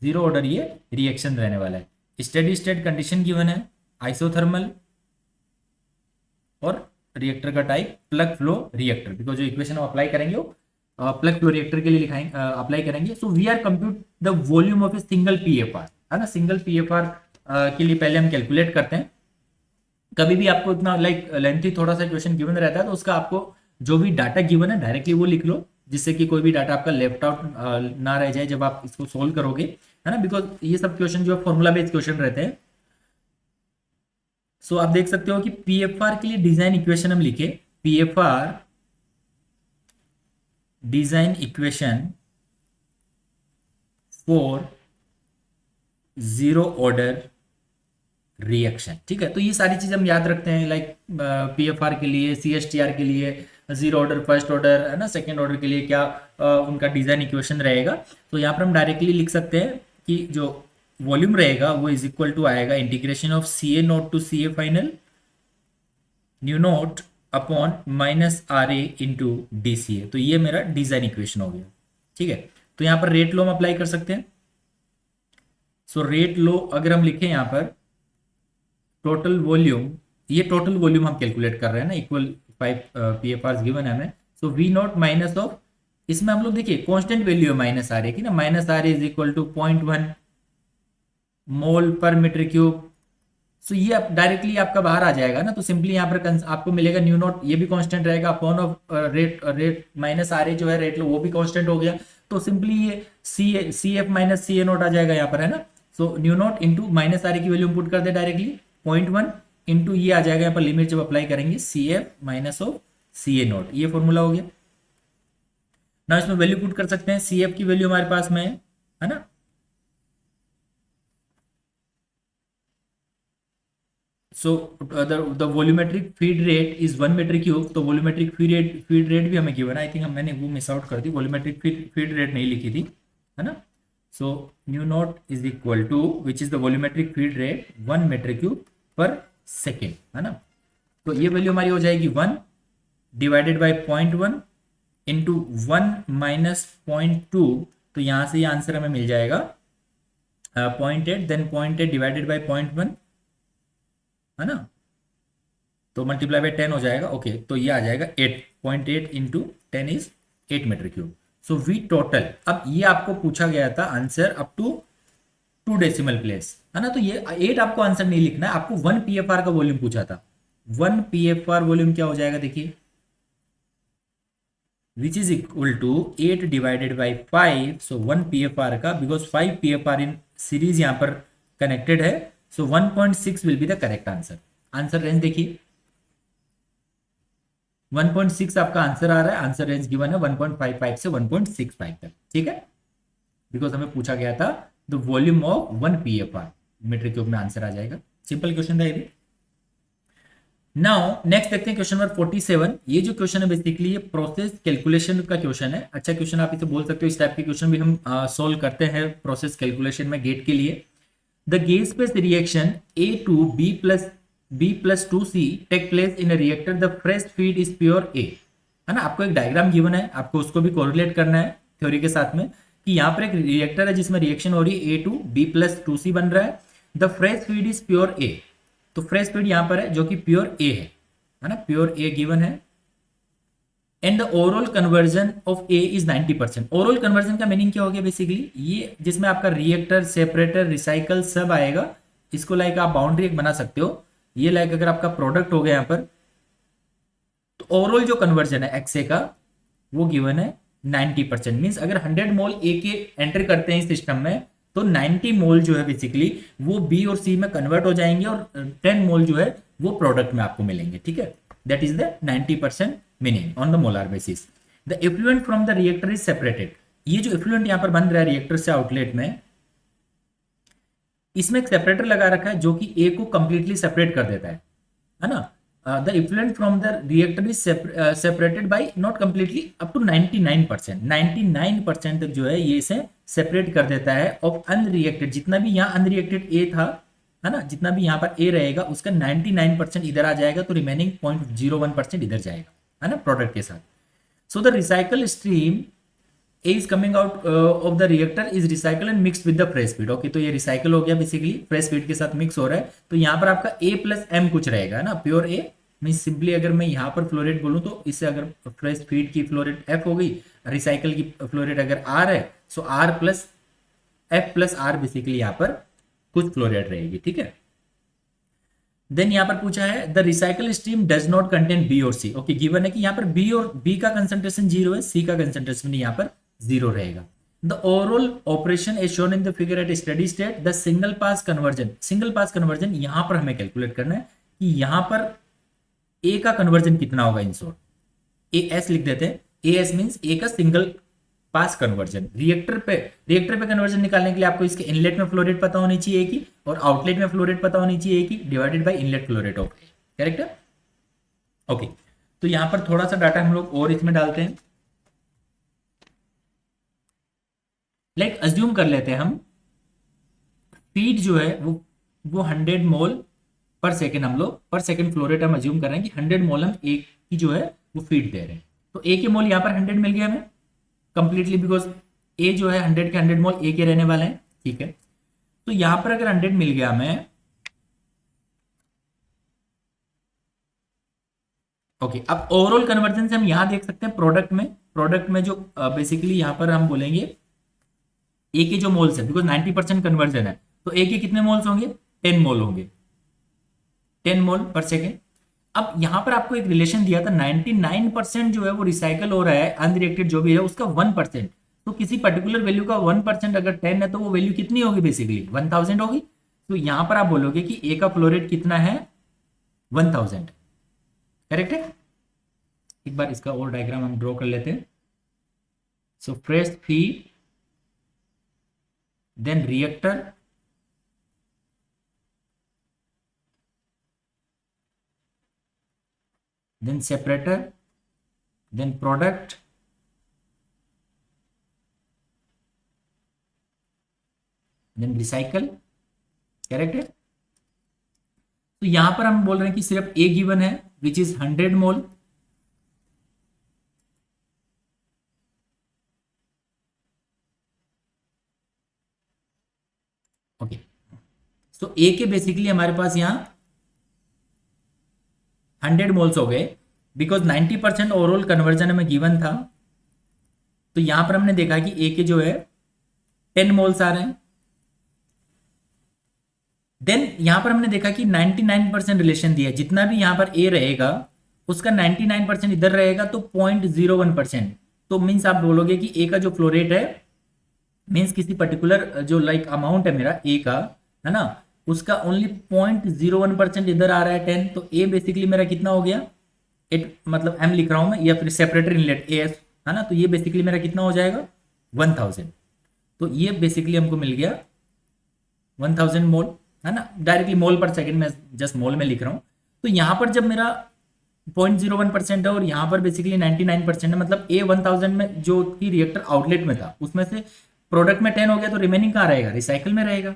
जीरो ऑर्डर ये रिएक्शन रहने वाला है। स्टेडी स्टेट कंडीशन गिवन है, आइसोथर्मल और रिएक्टर का type plug flow reactor, because जो इक्वेशन हम अप्लाई करेंगे वो प्लग फ्लो रिएक्टर के लिए लिखाएंगे, अप्लाई करेंगे। So we are compute the volume of a single PFR, है ना। सिंगल पीएफआर के लिए पहले हम कैलकुलेट करते हैं। कभी भी आपको इतना लाइक लेंथी थोड़ा सा क्वेश्चन गिवन रहता है तो उसका आपको जो भी डाटा गिवन है डायरेक्टली वो लिख लो, जिससे कि कोई भी डाटा आपका लेफ्ट आउट ना रह जाए जब आप इसको सोल्व करोगे, है ना। बिकॉज ये सब क्वेश्चन जो है फॉर्मूला बेस्ड क्वेश्चन रहते हैं। सो आप देख सकते हो कि पीएफआर के लिए डिजाइन इक्वेशन हम लिखे, PFR design equation for zero order reaction, ठीक है। तो ये सारी चीज हम याद रखते हैं, लाइक पीएफआर के लिए, सीएसटीआर के लिए जीरो ऑर्डर, फर्स्ट ऑर्डर, है ना, सेकेंड ऑर्डर के लिए क्या उनका डिजाइन इक्वेशन रहेगा। तो यहाँ पर हम डायरेक्टली लिख सकते हैं कि जो वॉल्यूम रहेगा वो इज इक्वल टू आएगा integration of CA0 to CA final nu naught upon minus RA into DCA। तो ये मेरा डिजाइन इक्वेशन हो गया, ठीक है। तो यहाँ पर रेट लो हम अप्लाई कर सकते हैं। सो रेट लो अगर हम लिखें यहाँ पर टोटल वॉल्यूम, ये टोटल वॉल्यूम हम कैलकुलेट कर रहे हैं ना, इक्वल 5 PFRs गिवन है हमें। सो V0 माइनस ऑफ, इसमें हम लोग देखिए कांस्टेंट वैल्यू है माइनस RA की ना, minus RA is equal to 0.1 mole per meter cube. सो ये आप डायरेक्टली आपका बाहर आ जाएगा ना, तो सिंपली यहाँ पर आपको मिलेगा न्यू नोट, ये भी कांस्टेंट रहेगा, upon of rate minus RA जो है रेट लो वो भी कांस्टेंट हो गया। तो सिंपली ये CF माइनस CA0 आ जाएगा यहाँ पर, है ना। So nu note into minus RA की वैल्यू पुट कर दे डायरेक्टली 0.1 इंटू ये आ जाएगा यहाँ पर लिमिट जब अप्लाई करेंगे CF माइनस ऑफ CA0, ये फॉर्मूला हो गया ना। इसमें वैल्यू पुट कर सकते हैं, CF की वैल्यू हमारे पास में है ना। So the volumetric feed rate is 1 meter cube. तो वॉल्यूमेट्रिक फीड रेट भी हमें गिवन है, आई थिंक मैंने वो मिस आउट कर दी, वॉल्यूमेट्रिक फीड रेट नहीं लिखी थी, है ना। So nu naught is equal to which is the volumetric feed rate 1 meter cube पर सेकेंड, है ना। तो ये वैल्यू हमारी हो जाएगी 1 डिवाइडेड बाई 0.1 इंटू 1 माइनस 0.2। तो यहां से ये आंसर हमें मिल जाएगा 0.8, देन 0.8 डिवाइडेड बाई 0.1, है ना। तो मल्टीप्लाई बाई 10 हो जाएगा, ओके। तो ये आ जाएगा 8.8 into 10 is 8 meter cube. So we total, अब ये आपको पूछा गया था answer up to 2 decimal place, है ना। तो ये 8 आपको आंसर नहीं लिखना है, आपको 1 PFR का वॉल्यूम पूछा था। 1 PFR वॉल्यूम क्या हो जाएगा देखिए, which is equal to 8 divided by 5। So 1 PFR का, बिकॉज 5 PFR इन सीरीज यहाँ पर कनेक्टेड है, so 1.6 will be the correct answer. Answer range देखिए 1.6 आपका आंसर आ रहा है, आंसर रेंज गिवन है 1.55 से 1.65 तक, ठीक है। बिकॉज हमें पूछा गया था the volume of 1 PFR। Meter cube में आंसर आ जाएगा। सिंपल क्वेश्चन था ये भी। नाउ नेक्स्ट देखते हैं क्वेश्चन नंबर 47। ये जो क्वेश्चन है बेसिकली ये प्रोसेस कैलकुलेशन का क्वेश्चन है। अच्छा क्वेश्चन आप इसे बोल सकते हो। इस टाइप के क्वेश्चन भी हम सोल्व करते हैं प्रोसेस कैलकुलेशन में गेट के लिए। The gas based reaction A to B plus 2C take place in a reactor, the fresh feed is pure A, है ना। आपको एक डायग्राम गिवन है, आपको उसको भी कोरिलेट करना है थ्योरी के साथ में कि यहाँ पर एक रिएक्टर है जिसमें रिएक्शन हो रही है A to B plus 2C बन रहा है, the fresh feed is pure A। तो फ्रेश फीड यहां पर है जो कि प्योर ए है ना, प्योर ए गिवन है। And the overall conversion of A is 90%। Overall conversion का मीनिंग क्या हो गया बेसिकली, ये जिसमें आपका रिएक्टर, सेपरेटर, रिसाइकल सब आएगा। इसको लाइक आप बाउंड्री एक बना सकते हो। ये लाइक अगर आपका प्रोडक्ट हो गया यहाँ पर, तो ओवरऑल जो कन्वर्जन है एक्सए का वो गिवन है 90%। मीन्स अगर 100 मोल ए के एंटर करते हैं इस सिस्टम में तो 90 मोल जो है बेसिकली वो बी और सी में कन्वर्ट हो जाएंगे और 10 मोल जो है वो प्रोडक्ट में आपको मिलेंगे। ठीक है, that is the 90% meaning on the molar basis. The effluent from the reactor is separated. ये जो इफ्लुएंट यहां पर बन रहा है रिएक्टर से आउटलेट में, इसमें एक सेपरेटर लगा रखा है जो कि ए को कंप्लीटली सेपरेट कर देता है ना। The effluent from the reactor is separated by not completely up to 99%। 99% तक जो है ये इसे सेपरेट कर देता है ऑफ अनरिएक्टेड। जितना भी यहाँ अनरिएक्टेड ए था, है ना, जितना भी यहाँ पर ए रहेगा उसका 99% इधर आ जाएगा, तो रिमेनिंग 0.01% इधर जाएगा, है ना, प्रोडक्ट के साथ। So the recycle stream A is coming out of the reactor is recycle and mix with the fresh feed. Okay, तो ये रिसाइकल हो गया बेसिकली, फ्रेश फीड के साथ मिक्स हो रहा है। तो यहाँ पर आपका ए प्लस एम कुछ रहेगा, है ना, प्योर ए। मीन सिंपली अगर मैं यहाँ पर फ्लो रेट बोलूँ तो इससे अगर फ्रेश फीड की फ्लो रेट एफ हो गई, रिसाइकल की फ्लो रेट अगर आर है, so R plus F plus R basically यहाँ पर कुछ फ्लो रेट रहेगी। ठीक है, देन यहाँ पर पूछा है the recycle stream does not contain B और सी। ओके, गिवन है कि यहाँ पर बी और बी का कंसंट्रेशन 0 है, सी का कंसंट्रेशन यहाँ पर 0 रहेगा। The overall operation is shown in the figure at steady state. The single pass conversion, single pass conversion यहाँ पर हमें कैलकुलेट करना है कि यहाँ पर ए का कन्वर्जन कितना होगा इन शॉर्ट। ए एस लिख देते हैं। ए एस मीन्स ए का सिंगल पास कन्वर्जन। रिएक्टर पे कन्वर्जन निकालने के लिए आपको इसके इनलेट में फ्लो रेट पता होनी चाहिए कि, और आउटलेट में फ्लो रेट पता होनी चाहिए कि, divided by inlet flow rate of A. Correct है। ओके, तो यहां पर थोड़ा सा डाटा हम लोग और इसमें डालते हैं। लाइक अज्यूम कर लेते हैं हम फीड जो है वो 100 मोल पर सेकेंड, हम लोग पर सेकेंड फ्लो रेट हम अज्यूम कर रहे हैं कि 100 मोल हम ए की जो है वो फीड दे रहे हैं। तो ए के मोल यहाँ पर 100 मिल गया हमें कंप्लीटली, बिकॉज ए जो है 100 के 100 मोल ए के रहने वाले हैं। ठीक है, तो यहां पर अगर 100 मिल गया हमें, ओके, अब ओवरऑल कन्वर्जन से हम यहां देख सकते हैं प्रोडक्ट में जो बेसिकली यहां पर हम बोलेंगे ए के जो मोल्स है, बिकॉज 90% कन्वर्जन है, तो ए के कितने मोल्स होंगे, 10 मोल होंगे, 10 मोल पर सेकेंड। अब यहां पर आपको एक रिलेशन दिया था 99% जो है वो रिसाइकल हो रहा है, अनरिएक्टेड जो भी है उसका 1%। तो किसी पर्टिकुलर वैल्यू का 1% अगर 10 है तो वो वैल्यू कितनी होगी बेसिकली 1000 होगी। तो यहां पर आप बोलोगे कि ए का फ्लो रेट कितना है 1000। करेक्ट है। एक बार इसका और डायग्राम हम ड्रॉ कर लेते हैं। So fresh feed, then reactor, then separator, then product, then recycle। Correct है। तो यहां पर हम बोल रहे हैं कि सिर्फ ए गिवन है विच इज 100 मोल, ओके। सो ए के बेसिकली हमारे पास यहां 100 मोल्स हो गए, बिकॉज 90% ओवरऑल कन्वर्जन हमें गिवन था। तो यहां पर हमने देखा कि ए के जो है 10 मोल्स आ रहे हैं। देन यहां पर हमने देखा कि 99% रिलेशन दिया है, जितना भी यहां पर ए रहेगा उसका 99% इधर रहेगा, तो 0.01%। तो मीन्स आप बोलोगे कि ए का जो फ्लो रेट है, मीन्स किसी पर्टिकुलर जो लाइक अमाउंट है मेरा ए का, है ना, उसका ओनली 0.01% इधर आ रहा है 10। तो ए बेसिकली मेरा कितना हो गया, मतलब एम लिख रहा हूं मैं, या फिर सेपरेटर इनलेट ए एस, है ना, तो ये बेसिकली मेरा कितना हो जाएगा 1000। तो ये बेसिकली हमको मिल गया 1000 मोल, है ना, डायरेक्टली मोल पर सेकेंड में जस्ट मोल में लिख रहा हूँ। तो यहाँ पर जब मेरा 0.01% है और यहाँ पर बेसिकली 99% है, मतलब ए 1000 में जो कि रिएक्टर आउटलेट में था उसमें से प्रोडक्ट में 10 हो गया, तो रिमेनिंग कहाँ रहेगा, रिसाइकल में रहेगा।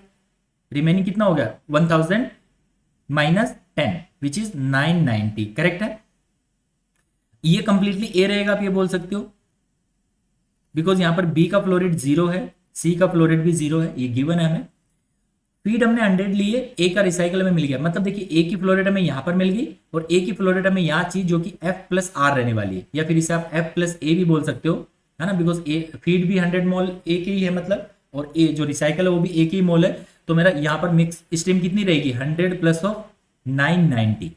रिमेनिंग कितना हो गया, 1000 माइनस 10 विच इज 990, करेक्ट है। ये कंप्लीटली ए रहेगा, आप ये बोल सकते हो, बिकॉज यहाँ पर बी का फ्लोरेट 0 है, सी का फ्लोरेट भी 0 है, ये गिवन है हमें। फीड हमने 100 लिए, ए का रिसाइकल में मिल गया, मतलब देखिए ए की फ्लोरेट हमें यहाँ पर मिल गई और ए की फ्लोरेट हमें यहाँ चीज जो कि एफ प्लस आर रहने वाली है, या फिर इसे आप एफ प्लस ए भी बोल सकते हो, है ना, बिकॉज ए फीड भी 100 मोल ए के ही है मतलब, और ए जो रिसाइकल है वो भी ए के ही मोल है। तो मेरा यहाँ पर मिक्स स्ट्रीम कितनी रहेगी, 100 प्लस ऑफ 990,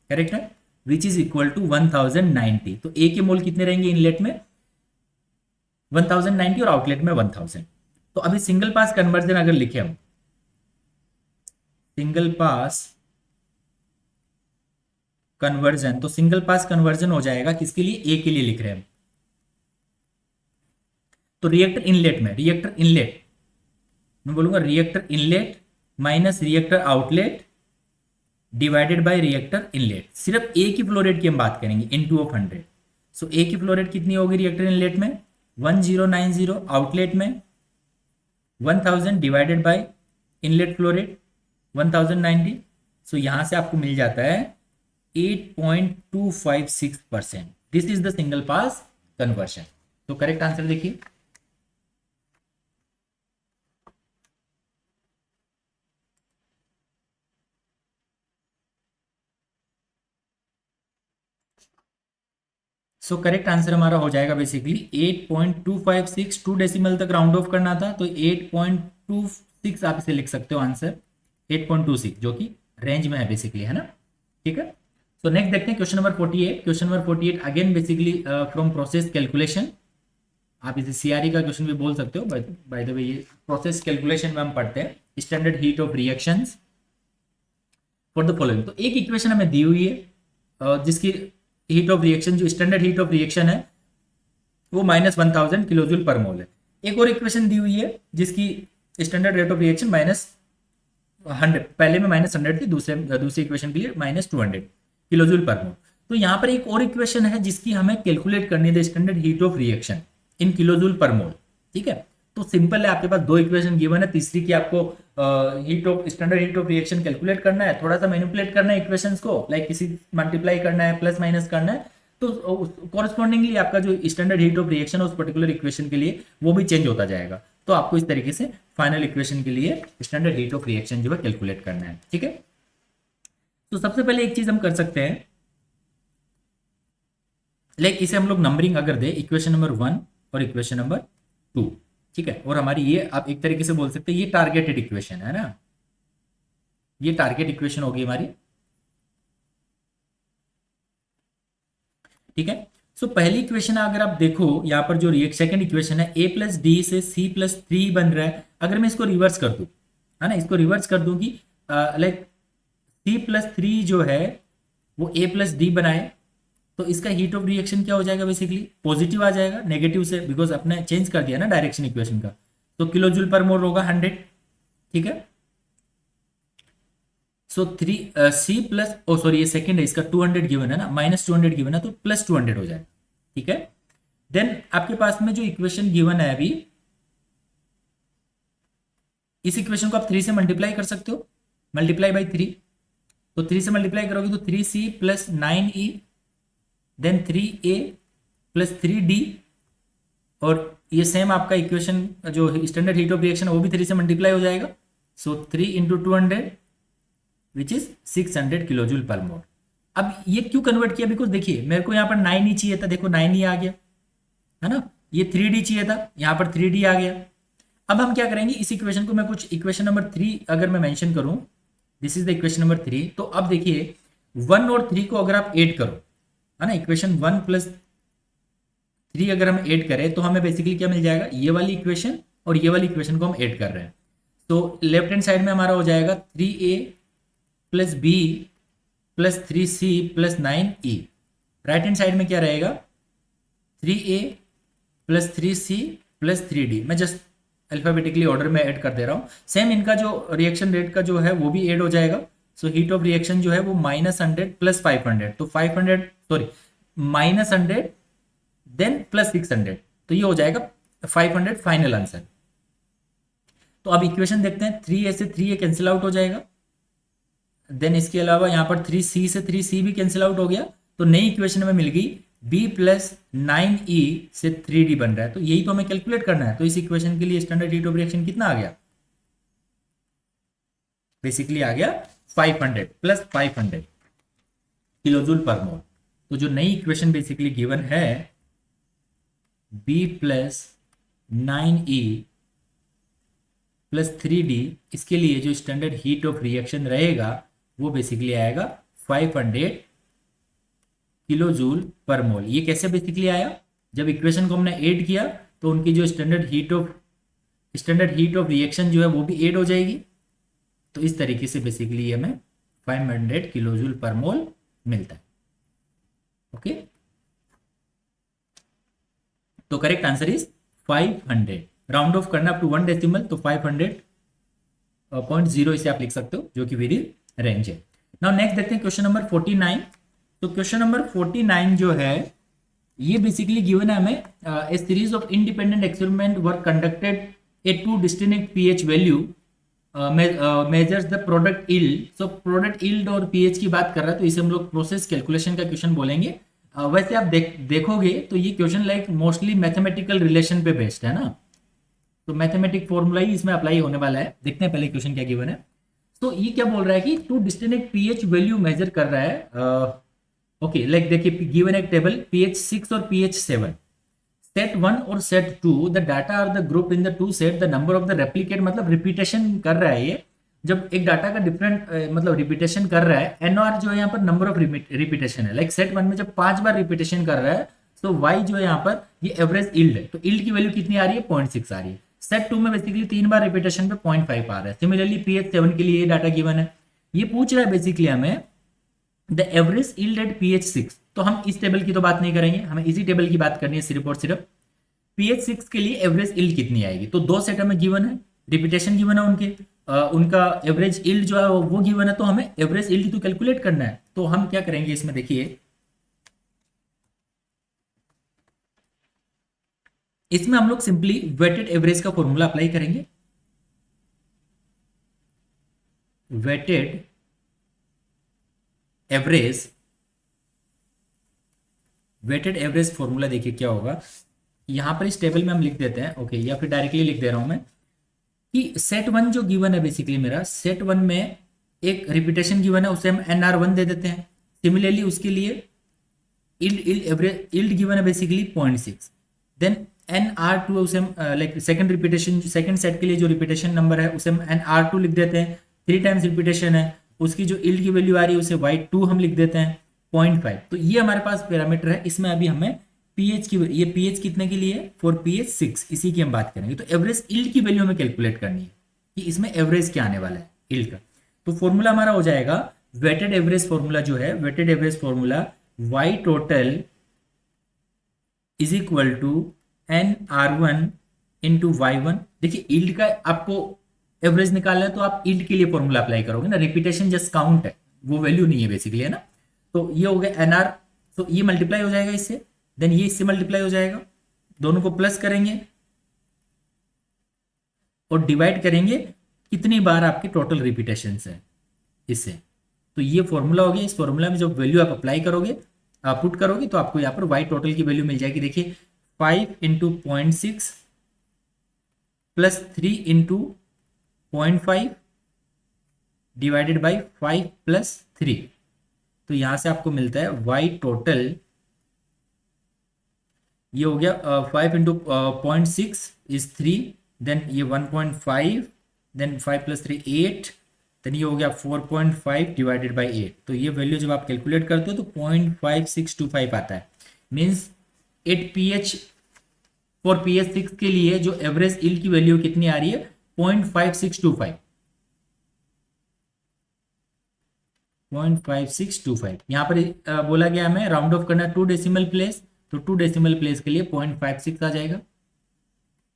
करेक्ट है, विच इज इक्वल टू 1090। तो ए के मोल कितने रहेंगे इनलेट में, 1090 और आउटलेट में 1000। तो अभी सिंगल पास कन्वर्जन अगर लिखे हम, सिंगल पास कन्वर्जन, तो सिंगल पास कन्वर्जन हो जाएगा किसके लिए, ए के लिए लिख रहे हैं हम। तो रिएक्टर इनलेट में, रिएक्टर इनलेट मैं बोलूंगा reactor inlet minus reactor outlet divided by reactor inlet. सिर्फ ए की फ्लोरेट की हम बात करेंगे, इन टू ऑफ 100। सो ए की फ्लोरेट कितनी होगी रिएक्टर इनलेट में, 1090, आउटलेट में 1000 डिवाइडेड बाय इनलेट फ्लोरेट 1090। सो यहां से आपको मिल जाता है 8.256%। This is the single pass conversion. तो करेक्ट आंसर देखिए, सो करेक्ट आंसर हमारा हो जाएगा बेसिकली 8.256, 2 डेसिमल तक राउंड ऑफ करना था तो 8.26 आप इसे लिख सकते हो आंसर, 8.26 जो कि रेंज में है बेसिकली, है ना, ठीक है। सो नेक्स्ट देखते हैं question number 48। Question number 48 again basically from process calculation, आप इसे सीआरई का क्वेश्चन भी बोल सकते हो, बाय द वे ये प्रोसेस कैलकुलेशन में हम पढ़ते हैं standard heat of reactions for the following. तो एक इक्वेशन हमें दी हुई है जिसकी हीट ऑफ रिएक्शन, जो स्टैंडर्ड हीट ऑफ रिएक्शन है वो -1000 किलोजूल पर मोल है। एक और इक्वेशन दी हुई है जिसकी स्टैंडर्ड रेट ऑफ रिएक्शन -100, पहले में -100 थी, दूसरी इक्वेशन के लिए -200 किलोजूल पर मोल। तो यहाँ पर एक और इक्वेशन है जिसकी हमें कैलकुलेट करनी है standard heat of reaction in kilojoule पर मोल, ठीक है। तो सिंपल है, आपके पास दो इक्वेशन गिवन है, तीसरी की आपको heat of standard heat of reaction calculate करना है, थोड़ा सा मैनिपुलेट करना है इक्वेशंस को, लाइक किसी मल्टीप्लाई करना है, प्लस माइनस करना है, तो कॉरेस्पॉन्डिंगली आपका जो स्टैंडर्ड हीट ऑफ रिएक्शन है उस पर्टिकुलर इक्वेशन के लिए वो भी चेंज होता जाएगा। तो आपको इस तरीके से फाइनल इक्वेशन के लिए स्टैंडर्ड हीट ऑफ रिएक्शन जो है कैलकुलेट करना है, ठीक है। तो सबसे पहले एक चीज हम कर सकते हैं, लाइक इसे हम लोग नंबरिंग अगर दे इक्वेशन नंबर 1 और इक्वेशन नंबर 2, ठीक है, और हमारी ये आप एक तरीके से बोल सकते हैं ये टारगेटेड इक्वेशन है ना, ये टारगेट इक्वेशन होगी हमारी, ठीक है। सो पहली इक्वेशन अगर आप देखो यहाँ पर जो सेकंड इक्वेशन है a+d से c+3 बन रहा है, अगर मैं इसको रिवर्स कर दूं, है ना, इसको रिवर्स कर दूं कि लाइक c+3 जो है वो a+d बनाए, तो इसका हीट ऑफ रिएक्शन क्या हो जाएगा, बेसिकली पॉजिटिव आ जाएगा, नेगेटिव से, बिकॉज अपने चेंज कर दिया ना डायरेक्शन इक्वेशन का। तो किलोजूल पर मोल होगा 100, ठीक है। सो ये सेकंड है, इसका 200 गिवन है ना, -200 गिवन है, तो +200 हो जाएगा, ठीक है। देन आपके पास में जो इक्वेशन गिवन है अभी, इस इक्वेशन को आप 3 से मल्टीप्लाई कर सकते हो, मल्टीप्लाई बाई 3, तो 3 से मल्टीप्लाई करोगे तो 3c + 9e then 3a + 3d, और ये सेम आपका इक्वेशन जो स्टैंडर्ड हीट ऑफ रिएक्शन है वो भी 3 से मल्टीप्लाई हो जाएगा। सो 3 × 200 विच इज 600 किलोजूल पर मोल। अब ये क्यों कन्वर्ट किया, बिकॉज देखिए मेरे को यहाँ पर 9e चाहिए था, देखो 9e आ गया, है ना, ये 3d चाहिए था, यहाँ पर 3d आ गया। अब हम क्या करेंगे, इस इक्वेशन को मैं कुछ इक्वेशन नंबर 3 अगर मैं मेंशन करूं, this is the equation number 3, तो अब देखिए 1 और 3 को अगर आप ऐड करो, है ना, इक्वेशन 1 + 3 अगर हम ऐड करें तो हमें बेसिकली क्या मिल जाएगा, ये वाली इक्वेशन और ये वाली इक्वेशन को हम ऐड कर रहे हैं। तो लेफ्ट हैंड साइड में हमारा हो जाएगा 3a + b + 3c + 9e, right hand side में क्या रहेगा, 3a + 3c + 3d। मैं जस्ट अल्फाबेटिकली ऑर्डर में ऐड कर दे रहा हूँ। सेम इनका जो रिएक्शन रेट का जो है वो भी ऐड हो जाएगा। सो हीट ऑफ रिएक्शन जो है वो -100 + 500, तो 500 सॉरी -100 देन +600, तो ये हो जाएगा 500 फाइनल आंसर। तो अब इक्वेशन देखते हैं, 3a से 3a कैंसिल आउट हो जाएगा। देन इसके अलावा यहाँ पर 3c से 3c भी कैंसिल आउट हो गया, तो नई इक्वेशन में मिल गई b + 9e से 3d बन रहा है। तो यही तो हमें कैलकुलेट करना है। तो इस इक्वेशन के लिए स्टैंडर्ड हीट ऑफ रिएक्शन कितना आ गया, बेसिकली आ गया 500 + 500 किलोजूल पर मोल। तो जो नई इक्वेशन बेसिकली गिवन है b + 9e + 3d, इसके लिए जो स्टैंडर्ड हीट ऑफ रिएक्शन रहेगा वो बेसिकली आएगा 500 किलोजूल पर मोल। ये कैसे बेसिकली आया, जब इक्वेशन को हमने ऐड किया तो उनकी जो स्टैंडर्ड हीट ऑफ रिएक्शन जो है वो भी ऐड हो जाएगी। तो इस तरीके से बेसिकली हमें 500 किलोजूल पर मोल मिलता है। ओके, तो correct answer is 500। Round off करना अप टू 1 डेसिमल, तो 500.0 इसे आप लिख सकते हो, जो कि वेरी रेंज है। नाउ नेक्स्ट देखते हैं क्वेश्चन नंबर 49। तो क्वेश्चन नंबर 49 जो है ये बेसिकली गिवन है हमें, a series of independent experiment were conducted at 2 distinct pH value measures the product yield. So product yield और पीएच की बात कर रहा है, तो इसे हम लोग प्रोसेस कैलकुलेशन का क्वेश्चन बोलेंगे। वैसे आप देखोगे तो ये question like mostly mathematical relation पे बेस्ड है ना, तो मैथमेटिक फॉर्मूला ही इसमें अप्लाई होने वाला है। देखते हैं पहले क्वेश्चन क्या गिवन है। तो ये क्या बोल रहा है कि 2 डिस्टिंक्ट पीएच वैल्यू मेजर कर रहा है। ओके, लाइक देखिए गिवन एक टेबल pH 6 और pH 7, सेट 1 और set 2, the data are the group in the 2 set, the number of the replicate, मतलब रिपीटेशन कर रहा है ये। जब एक डाटा का डिफरेंट मतलब रिपीटेशन कर रहा है, एनआर जो है यहाँ पर नंबर ऑफ रिपीटेशन है। लाइक सेट 1 में जब 5 बार रिपीटेशन कर रहा है, तो वाई जो है यहाँ पर ये एवरेज यील्ड है, तो यील्ड की वैल्यू कितनी आ रही है, 0.6 आ रही है। सेट 2 में बेसिकली 3 बार रिपीटेशन पे 0.5 आ रहा है। सिमिलरली pH 7 के लिए ये डाटा गिवन है। ये पूछ रहा है बेसिकली हमें the average yield at pH 6। तो हम इस टेबल की तो बात नहीं करेंगे, हमें इसी टेबल की बात करनी है सिर्फ और सिर्फ। pH 6 के लिए एवरेज यील्ड कितनी आएगी, तो 2 सेट हमें गिवन है, रिपीटेशन गिवन है उनके, उनका एवरेज यील्ड जो है वो गिवन है, तो हमें एवरेज यील्ड तो कैलकुलेट करना है। तो हम क्या करेंगे इसमें, देखिए इसमें हम लोग सिंपली वेटेड एवरेज का फॉर्मूला अप्लाई करेंगे। वेटेड एवरेज फॉर्मूला देखिए क्या होगा, यहां पर इस टेबल में हम लिख देते हैं। ओके, या फिर डायरेक्टली लिख दे रहा हूं मैं कि सेट 1 जो गिवन है बेसिकली मेरा, सेट 1 में एक रिपीटेशन गिवन है, उसे हम NR1 दे देते हैं। सिमिलरली उसके लिए यील्ड गिवन है बेसिकली 0.6, देन NR2 उसे हम like second repetition, second set के लिए जो रिपीटेशन नंबर है उसे हम NR2 लिख देते हैं। 3 टाइम्स रिपीटेशन है, उसकी जो यील्ड की वैल्यू आ रही है उसे Y2 हम लिख देते हैं 0.5। तो ये हमारे पास पैरामीटर है। इसमें अभी हमें pH की, ये pH कितने के लिए, फॉर pH 6, इसी की हम बात करेंगे। तो एवरेज यील्ड की वैल्यू हमें कैलकुलेट करनी है कि इसमें एवरेज क्या आने वाला है यील्ड का। तो फॉर्मूला हमारा हो जाएगा वेटेड एवरेज फॉर्मूला जो है, weighted average formula Y total is equal to NR1 into Y1। देखिए यील्ड का आपको एवरेज निकालना है, तो आप यील्ड के लिए फॉर्मूला अप्लाई करोगे ना, रिपीटेशन जस्ट काउंट है, वो वैल्यू नहीं है बेसिकली, है ना। तो ये हो गया NR, तो ये मल्टीप्लाई हो जाएगा इससे, देन ये इससे मल्टीप्लाई हो जाएगा, दोनों को प्लस करेंगे और डिवाइड करेंगे कितनी बार आपके टोटल रिपीटेशन है इससे। तो ये फॉर्मूला हो गया। इस फॉर्मूला में जब वैल्यू आप अप्लाई करोगे, पुट करोगे, तो आपको यहाँ पर वाई टोटल की वैल्यू मिल जाएगी। देखिए 5 into 0.6 plus 3 into 0.5 divided by 5 plus 3, तो यहां से आपको मिलता है वाई टोटल, ये हो गया 5 इंटू 0.6 इज 3, देन ये 1.5, देन 5 प्लस 3 8, देन ये हो गया 4.5 डिवाइडेड बाई 8। तो ये वैल्यू जब आप कैलकुलेट करते हो तो 0.5625 आता है। मीन्स 8 pH फॉर pH 6 के लिए जो एवरेज यील्ड की वैल्यू कितनी आ रही है, 0.5625, 0.5625। यहाँ पर बोला गया हमें राउंड ऑफ करना 2 डेसिमल प्लेस, तो 2 डेसिमल प्लेस के लिए 0.56 आ जाएगा।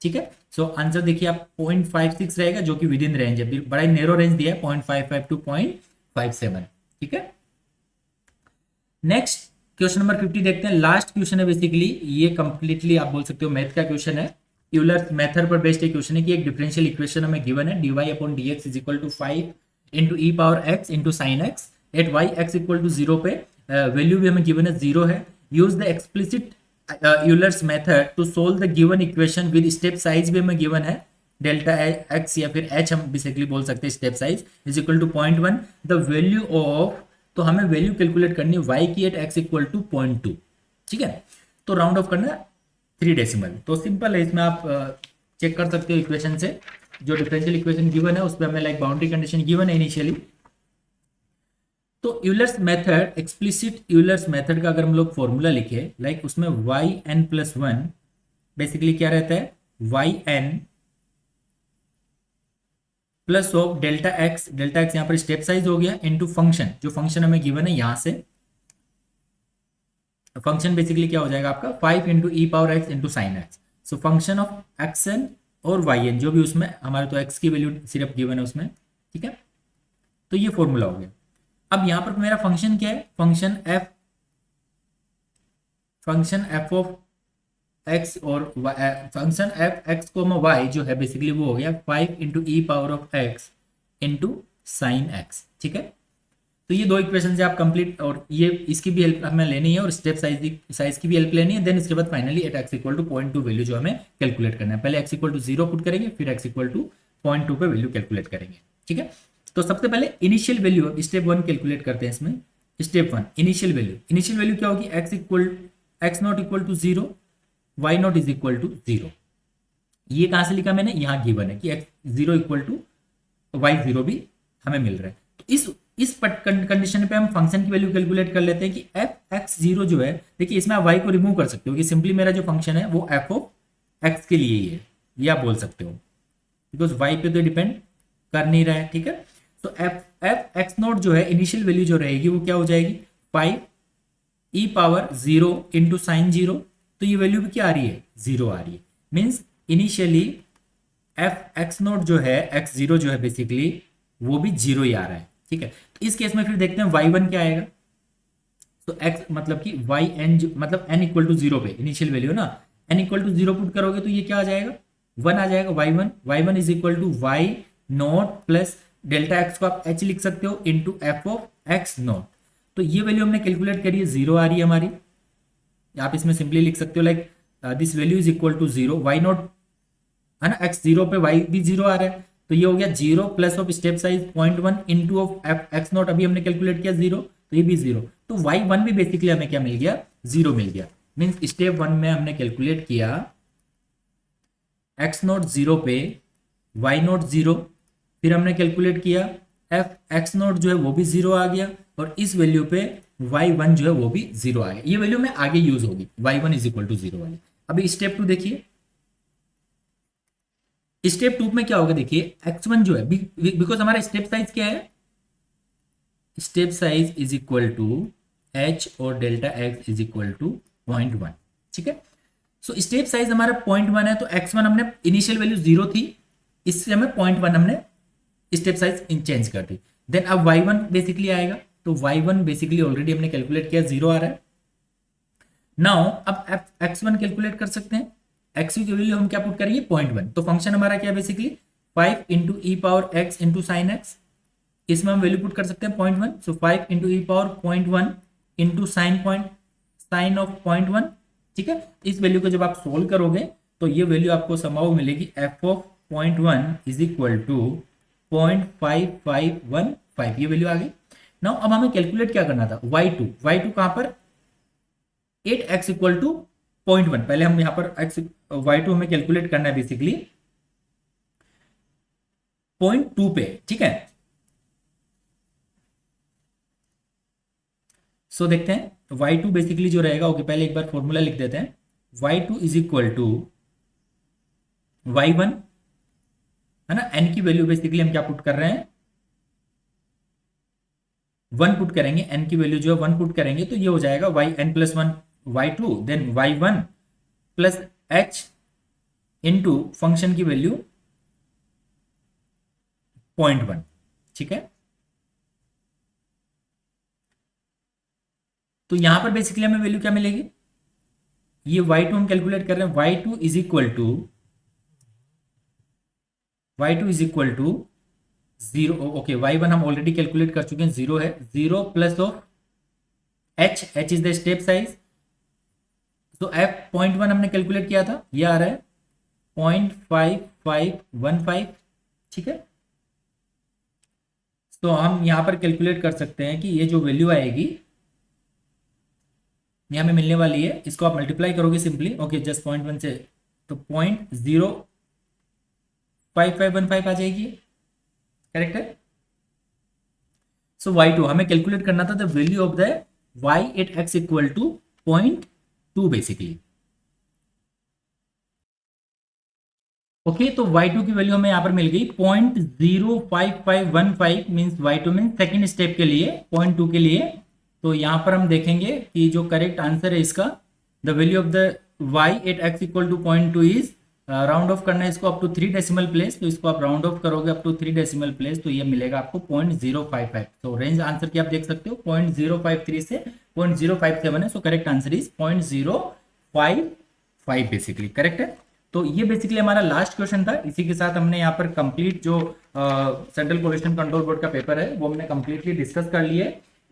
ठीक है। सो आंसर देखिए आप 0.56 रहेगा, जो कि विद इन रेंज है, बड़ा ही नैरो रेंज दिया है 0.55 टू 0.57। ठीक है। नेक्स्ट क्वेश्चन नंबर 50 देखते हैं। लास्ट क्वेश्चन है बेसिकली, ये कंप्लीटली आप बोल सकते हो मैथ का क्वेश्चन है। यूलर मेथड पर बेस्ड एक क्वेश्चन है कि एक डिफरेंशियल इक्वेशन हमें गिवन है, dy upon dx is equal to 5 into E power x into sine x at y x equal to 0 पे, वैल्यू भी हमें गिवन है 0 है। Use the explicit Euler's method to solve the given equation with step size भी हमें given है, delta x या फिर h हम बेसिकली बोल सकते हैं step size is equal to 0.1। The value of, तो हमें वैल्यू कैलकुलेट करनी है y की एट x इक्वल टू 0.2। ठीक है। तो राउंड ऑफ करना 3 डेसिमल। तो सिंपल है, इसमें आप चेक कर सकते हो इक्वेशन से, जो डिफरेंशियल इक्वेशन गिवन है उस पर हमें लाइक बाउंड्री कंडीशन गिवन है इनिशियली। तो Euler's method, explicit Euler's method का अगर हम लोग फॉर्मूला लिखे लाइक उसमें yn+1 बेसिकली क्या रहता है, yn plus of delta x यहाँ पर स्टेप साइज हो गया इनटू फंक्शन, जो फंक्शन हमें गिवन है यहां से, फंक्शन बेसिकली क्या हो जाएगा आपका 5 into E power x into sine x. So function of x n और वाई एन, जो भी उसमें हमारे तो एक्स की वैल्यू सिर्फ गिवन है उसमें। ठीक है। तो ये फॉर्मूला हो गया। अब यहां पर मेरा फंक्शन क्या है, फंक्शन एफ ऑफ एक्स और फंक्शन एफ एक्स को वाई जो है बेसिकली वो हो गया 5 into E power of x into sine x. ठीक है। तो ये दो इक्वेशन से आप कंप्लीट, और ये इसकी भी हेल्प हमें लेनी है और स्टेप साइज की भी हेल्प लेनी है। देन इसके बाद finally at x equal to 0.2 value जो हमें कैलकुलेट करना है। पहले एक्स इक्वल टू 0 पुट करेंगे, फिर एक्स इक्वल टू 0.2 पे वैल्यू कैलकुलेट करेंगे। ठीक है। तो सबसे पहले इनिशियल वैल्यू स्टेप 1 कैलकुलेट करते हैं इसमें। स्टेप 1 इनिशियल वैल्यू क्या होगी, x naught equal to 0, y naught is equal to 0। ये कहां से लिखा मैंने, यहां गिवन है कि एक्स 0 इक्वल टू वाई 0 भी हमें मिल रहा है। तो इस कंडीशन पे हम फंक्शन की वैल्यू कैलकुलेट कर लेते हैं कि एफ एक्स 0 जो है, देखिए इसमें आप वाई को रिमूव कर सकते हो कि सिंपली मेरा जो फंक्शन है वो एफ ऑफ एक्स के लिए ही है, ये आप बोल सकते हो, बिकॉज वाई पे तो डिपेंड कर नहीं रहा है। ठीक है। तो एफ एक्स नॉट जो है इनिशियल वैल्यू जो रहेगी वो क्या हो जाएगी 5 ई पावर 0 इंटू साइन 0। तो ये वैल्यू भी क्या आ रही है, 0 आ रही है। Means initially F x not जो है, एक्स 0 जो है बेसिकली वो भी 0 ही आ रहा है। ठीक है। तो इस केस में फिर देखते हैं y1 क्या आएगा। तो x मतलब कि yn मतलब n इक्वल टू 0 पे इनिशियल वैल्यू ना, n इक्वल टू 0 पुट करोगे तो ये क्या आ जाएगा, 1 आ जाएगा। y1 is equal to y naught plus delta x को आप h लिख सकते हो into f of x naught. तो ये वैल्यू हमने कैलकुलेट करी है, 0 आ रही है हमारी। आप इसमें सिंपली लिख सकते हो like this value is equal to 0, y naught है ना, x 0 पे y भी 0 आ रहा है, तो ये हो गया 0 plus of step size 0.1 into of x not, अभी हमने कैलकुलेट किया 0, तो ये भी 0। तो y1 भी बेसिकली हमें क्या मिल गया, 0 मिल गया। मीन्स स्टेप 1 में हमने कैलकुलेट किया एक्स नॉट 0 पे y नॉट 0, फिर हमने कैलकुलेट किया एफ एक्स नॉट जो है वो भी 0 आ गया, और इस वैल्यू पे y1 जो है वो भी 0 आ गया। ये वैल्यू में आगे यूज होगी y1 इज इक्वल टू 0 वाली। अभी स्टेप 2 देखिए, स्टेप 2 में क्या होगा, देखिए x1 जो है बिकॉज हमारा स्टेप साइज क्या है, step size is equal to h और delta x is equal to 0.1। ठीक है। सो स्टेप साइज हमारा 0.1 है, तो x1 हमने इनिशियल वैल्यू 0 थी, इससे हमें 0.1 हमने स्टेप साइज चेंज कर दी। देन अब y1 बेसिकली आएगा, तो y1 बेसिकली ऑलरेडी हमने कैलकुलेट किया 0 आ रहा है। नाउ अब x1 कैलकुलेट कर सकते हैं, x की वैल्यू हम क्या पुट करेंगे 0.1। तो फंक्शन हमारा क्या है बेसिकली 5 इंटू ई power x into sine X, इसमें हम वैल्यू पुट कर सकते हैं 0.1। So 5 into E power 0.1 into sine of 0.1। ठीक है। इस वैल्यू को जब आप सोल्व करोगे तो ये वैल्यू आपको समहाउ मिलेगी f of 0.1 is equal to 0.5515, ये वैल्यू आ गई। नाउ अब हमें कैलकुलेट क्या करना था, y2 कहां पर 8x इक्वल टू 0.1। पहले हम यहां पर y2 हमें कैलकुलेट करना है बेसिकली 0.2 पे। ठीक है। सो देखते हैं y2 बेसिकली जो रहेगा, ओके पहले एक बार फॉर्मूला लिख देते हैं। y2 is equal to y1 है ना, n की वैल्यू बेसिकली हम क्या पुट कर रहे हैं 1 पुट करेंगे, n की वैल्यू जो है 1 पुट करेंगे, तो ये हो जाएगा yn+1 y2 then y1 plus h into function की वैल्यू 0.1, ठीक है। तो यहां पर बेसिकली हमें वैल्यू क्या मिलेगी, ये y2 हम कैलकुलेट कर रहे हैं, y2 is equal to zero. Okay, y1 हम ऑलरेडी कैलकुलेट कर चुके हैं, जीरो है, zero plus of h is the step size. तो f 0.1 हमने कैलकुलेट किया था, ये आ रहा है 0.5515, ठीक है। तो हम यहां पर कैलकुलेट कर सकते हैं कि ये जो वैल्यू आएगी ये हमें मिलने वाली है, इसको आप मल्टीप्लाई करोगे सिंपली, ओके, जस्ट 0.1 से, तो 0.05515 आ जाएगी, करेक्ट है। सो y2 हमें कैलकुलेट करना था the value of the y at x equal to 0.2 basically. Okay, तो y2 की वैल्यू हमें यहां पर मिल गई 0.05515, means y2 mean second step के लिए 0.2 के लिए। तो यहां पर हम देखेंगे कि जो करेक्ट आंसर है इसका, the value of the y at x equal to 0.2 is, round off करना है इसको अप टू 3 डेसिमल प्लेस, तो इसको आप राउंड ऑफ करोगे अप टू 3 डेसिमल प्लेस, तो ये मिलेगा आपको 0.055। तो रेंज आंसर की आप देख सकते हो 0.053 से 0.057 है, सो correct answer is 0.055 basically, correct है। तो ये बेसिकली हमारा लास्ट क्वेश्चन था। इसी के साथ हमने यहाँ पर कंप्लीट जो सेंट्रल पोल्यूशन कंट्रोल बोर्ड का पेपर है वो हमने कंप्लीटली डिस्कस कर लिए।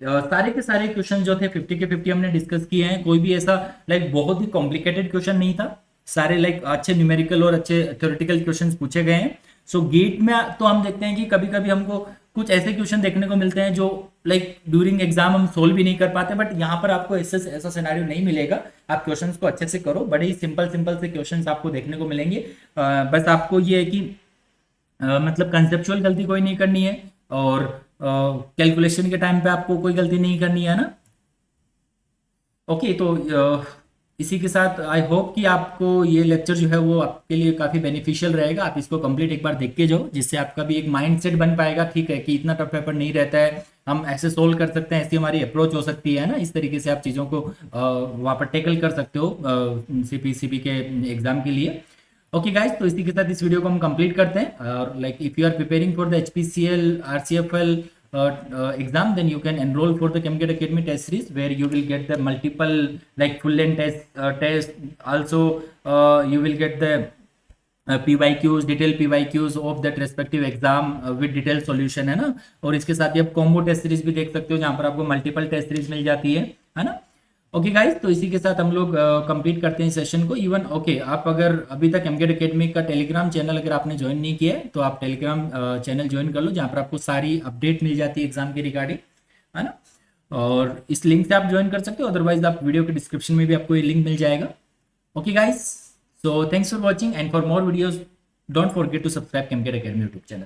सारे के सारे क्वेश्चन जो थे 50 के 50 हमने डिस्कस किए हैं। कोई भी ऐसा लाइक बहुत ही कॉम्प्लिकेटेड क्वेश्चन नहीं था, सारे लाइक अच्छे न्यूमेरिकल और अच्छे थ्योरेटिकल क्वेश्चंस पूछे गए हैं। सो गेट में तो हम देखते हैं कि कभी कभी हमको कुछ ऐसे क्वेश्चन देखने को मिलते हैं जो लाइक ड्यूरिंग एग्जाम हम सोल्व भी नहीं कर पाते, बट यहाँ पर आपको ऐसा सिनेरियो नहीं मिलेगा। आप क्वेश्चंस को अच्छे से करो, बड़े ही सिंपल से क्वेश्चंस आपको देखने को मिलेंगे। बस आपको ये है कि मतलब कंसेप्चुअल गलती कोई नहीं करनी है, और कैलकुलेशन के टाइम पे आपको कोई गलती नहीं करनी है ना। ओके, तो इसी के साथ आई होप कि आपको ये लेक्चर जो है वो आपके लिए काफ़ी बेनिफिशियल रहेगा। आप इसको कंप्लीट एक बार देख के जाओ, जिससे आपका भी एक माइंडसेट बन पाएगा, ठीक है, कि इतना टफ पेपर नहीं रहता है, हम ऐसे सोल्व कर सकते हैं, ऐसी हमारी अप्रोच हो सकती है ना। इस तरीके से आप चीज़ों को वहाँ पर टैकल कर सकते हो सीपी के एग्जाम के लिए। ओके गाइज, तो इसी के साथ इस वीडियो को हम कंप्लीट करते हैं। और like if you are preparing for the HPCL RCFL exam, then you can enroll for the ChemGate Academy test series, where you will get the multiple like full length test. Also you will get the PYQs, detailed PYQs of that respective exam with detailed solution, है ना। और इसके साथ ही आप combo test series भी देख सकते हो, जहाँ पर आपको मल्टीपल टेस्ट सीरीज मिल जाती है ना। ओके गाइज, तो इसी के साथ हम लोग कंप्लीट करते हैं सेशन को। इवन ओके, आप अगर अभी तक ChemGate Academy का टेलीग्राम चैनल अगर आपने ज्वाइन नहीं किया है, तो आप टेलीग्राम चैनल ज्वाइन कर लो, जहाँ पर आपको सारी अपडेट मिल जाती है एग्जाम के रिगार्डिंग, है ना। और इस लिंक से आप ज्वाइन कर सकते हो, अदरवाइज आप वीडियो के डिस्क्रिप्शन में भी आपको ये लिंक मिल जाएगा। Okay guys, so thanks for watching, and for more videos don't forget to subscribe ChemGate Academy YouTube channel.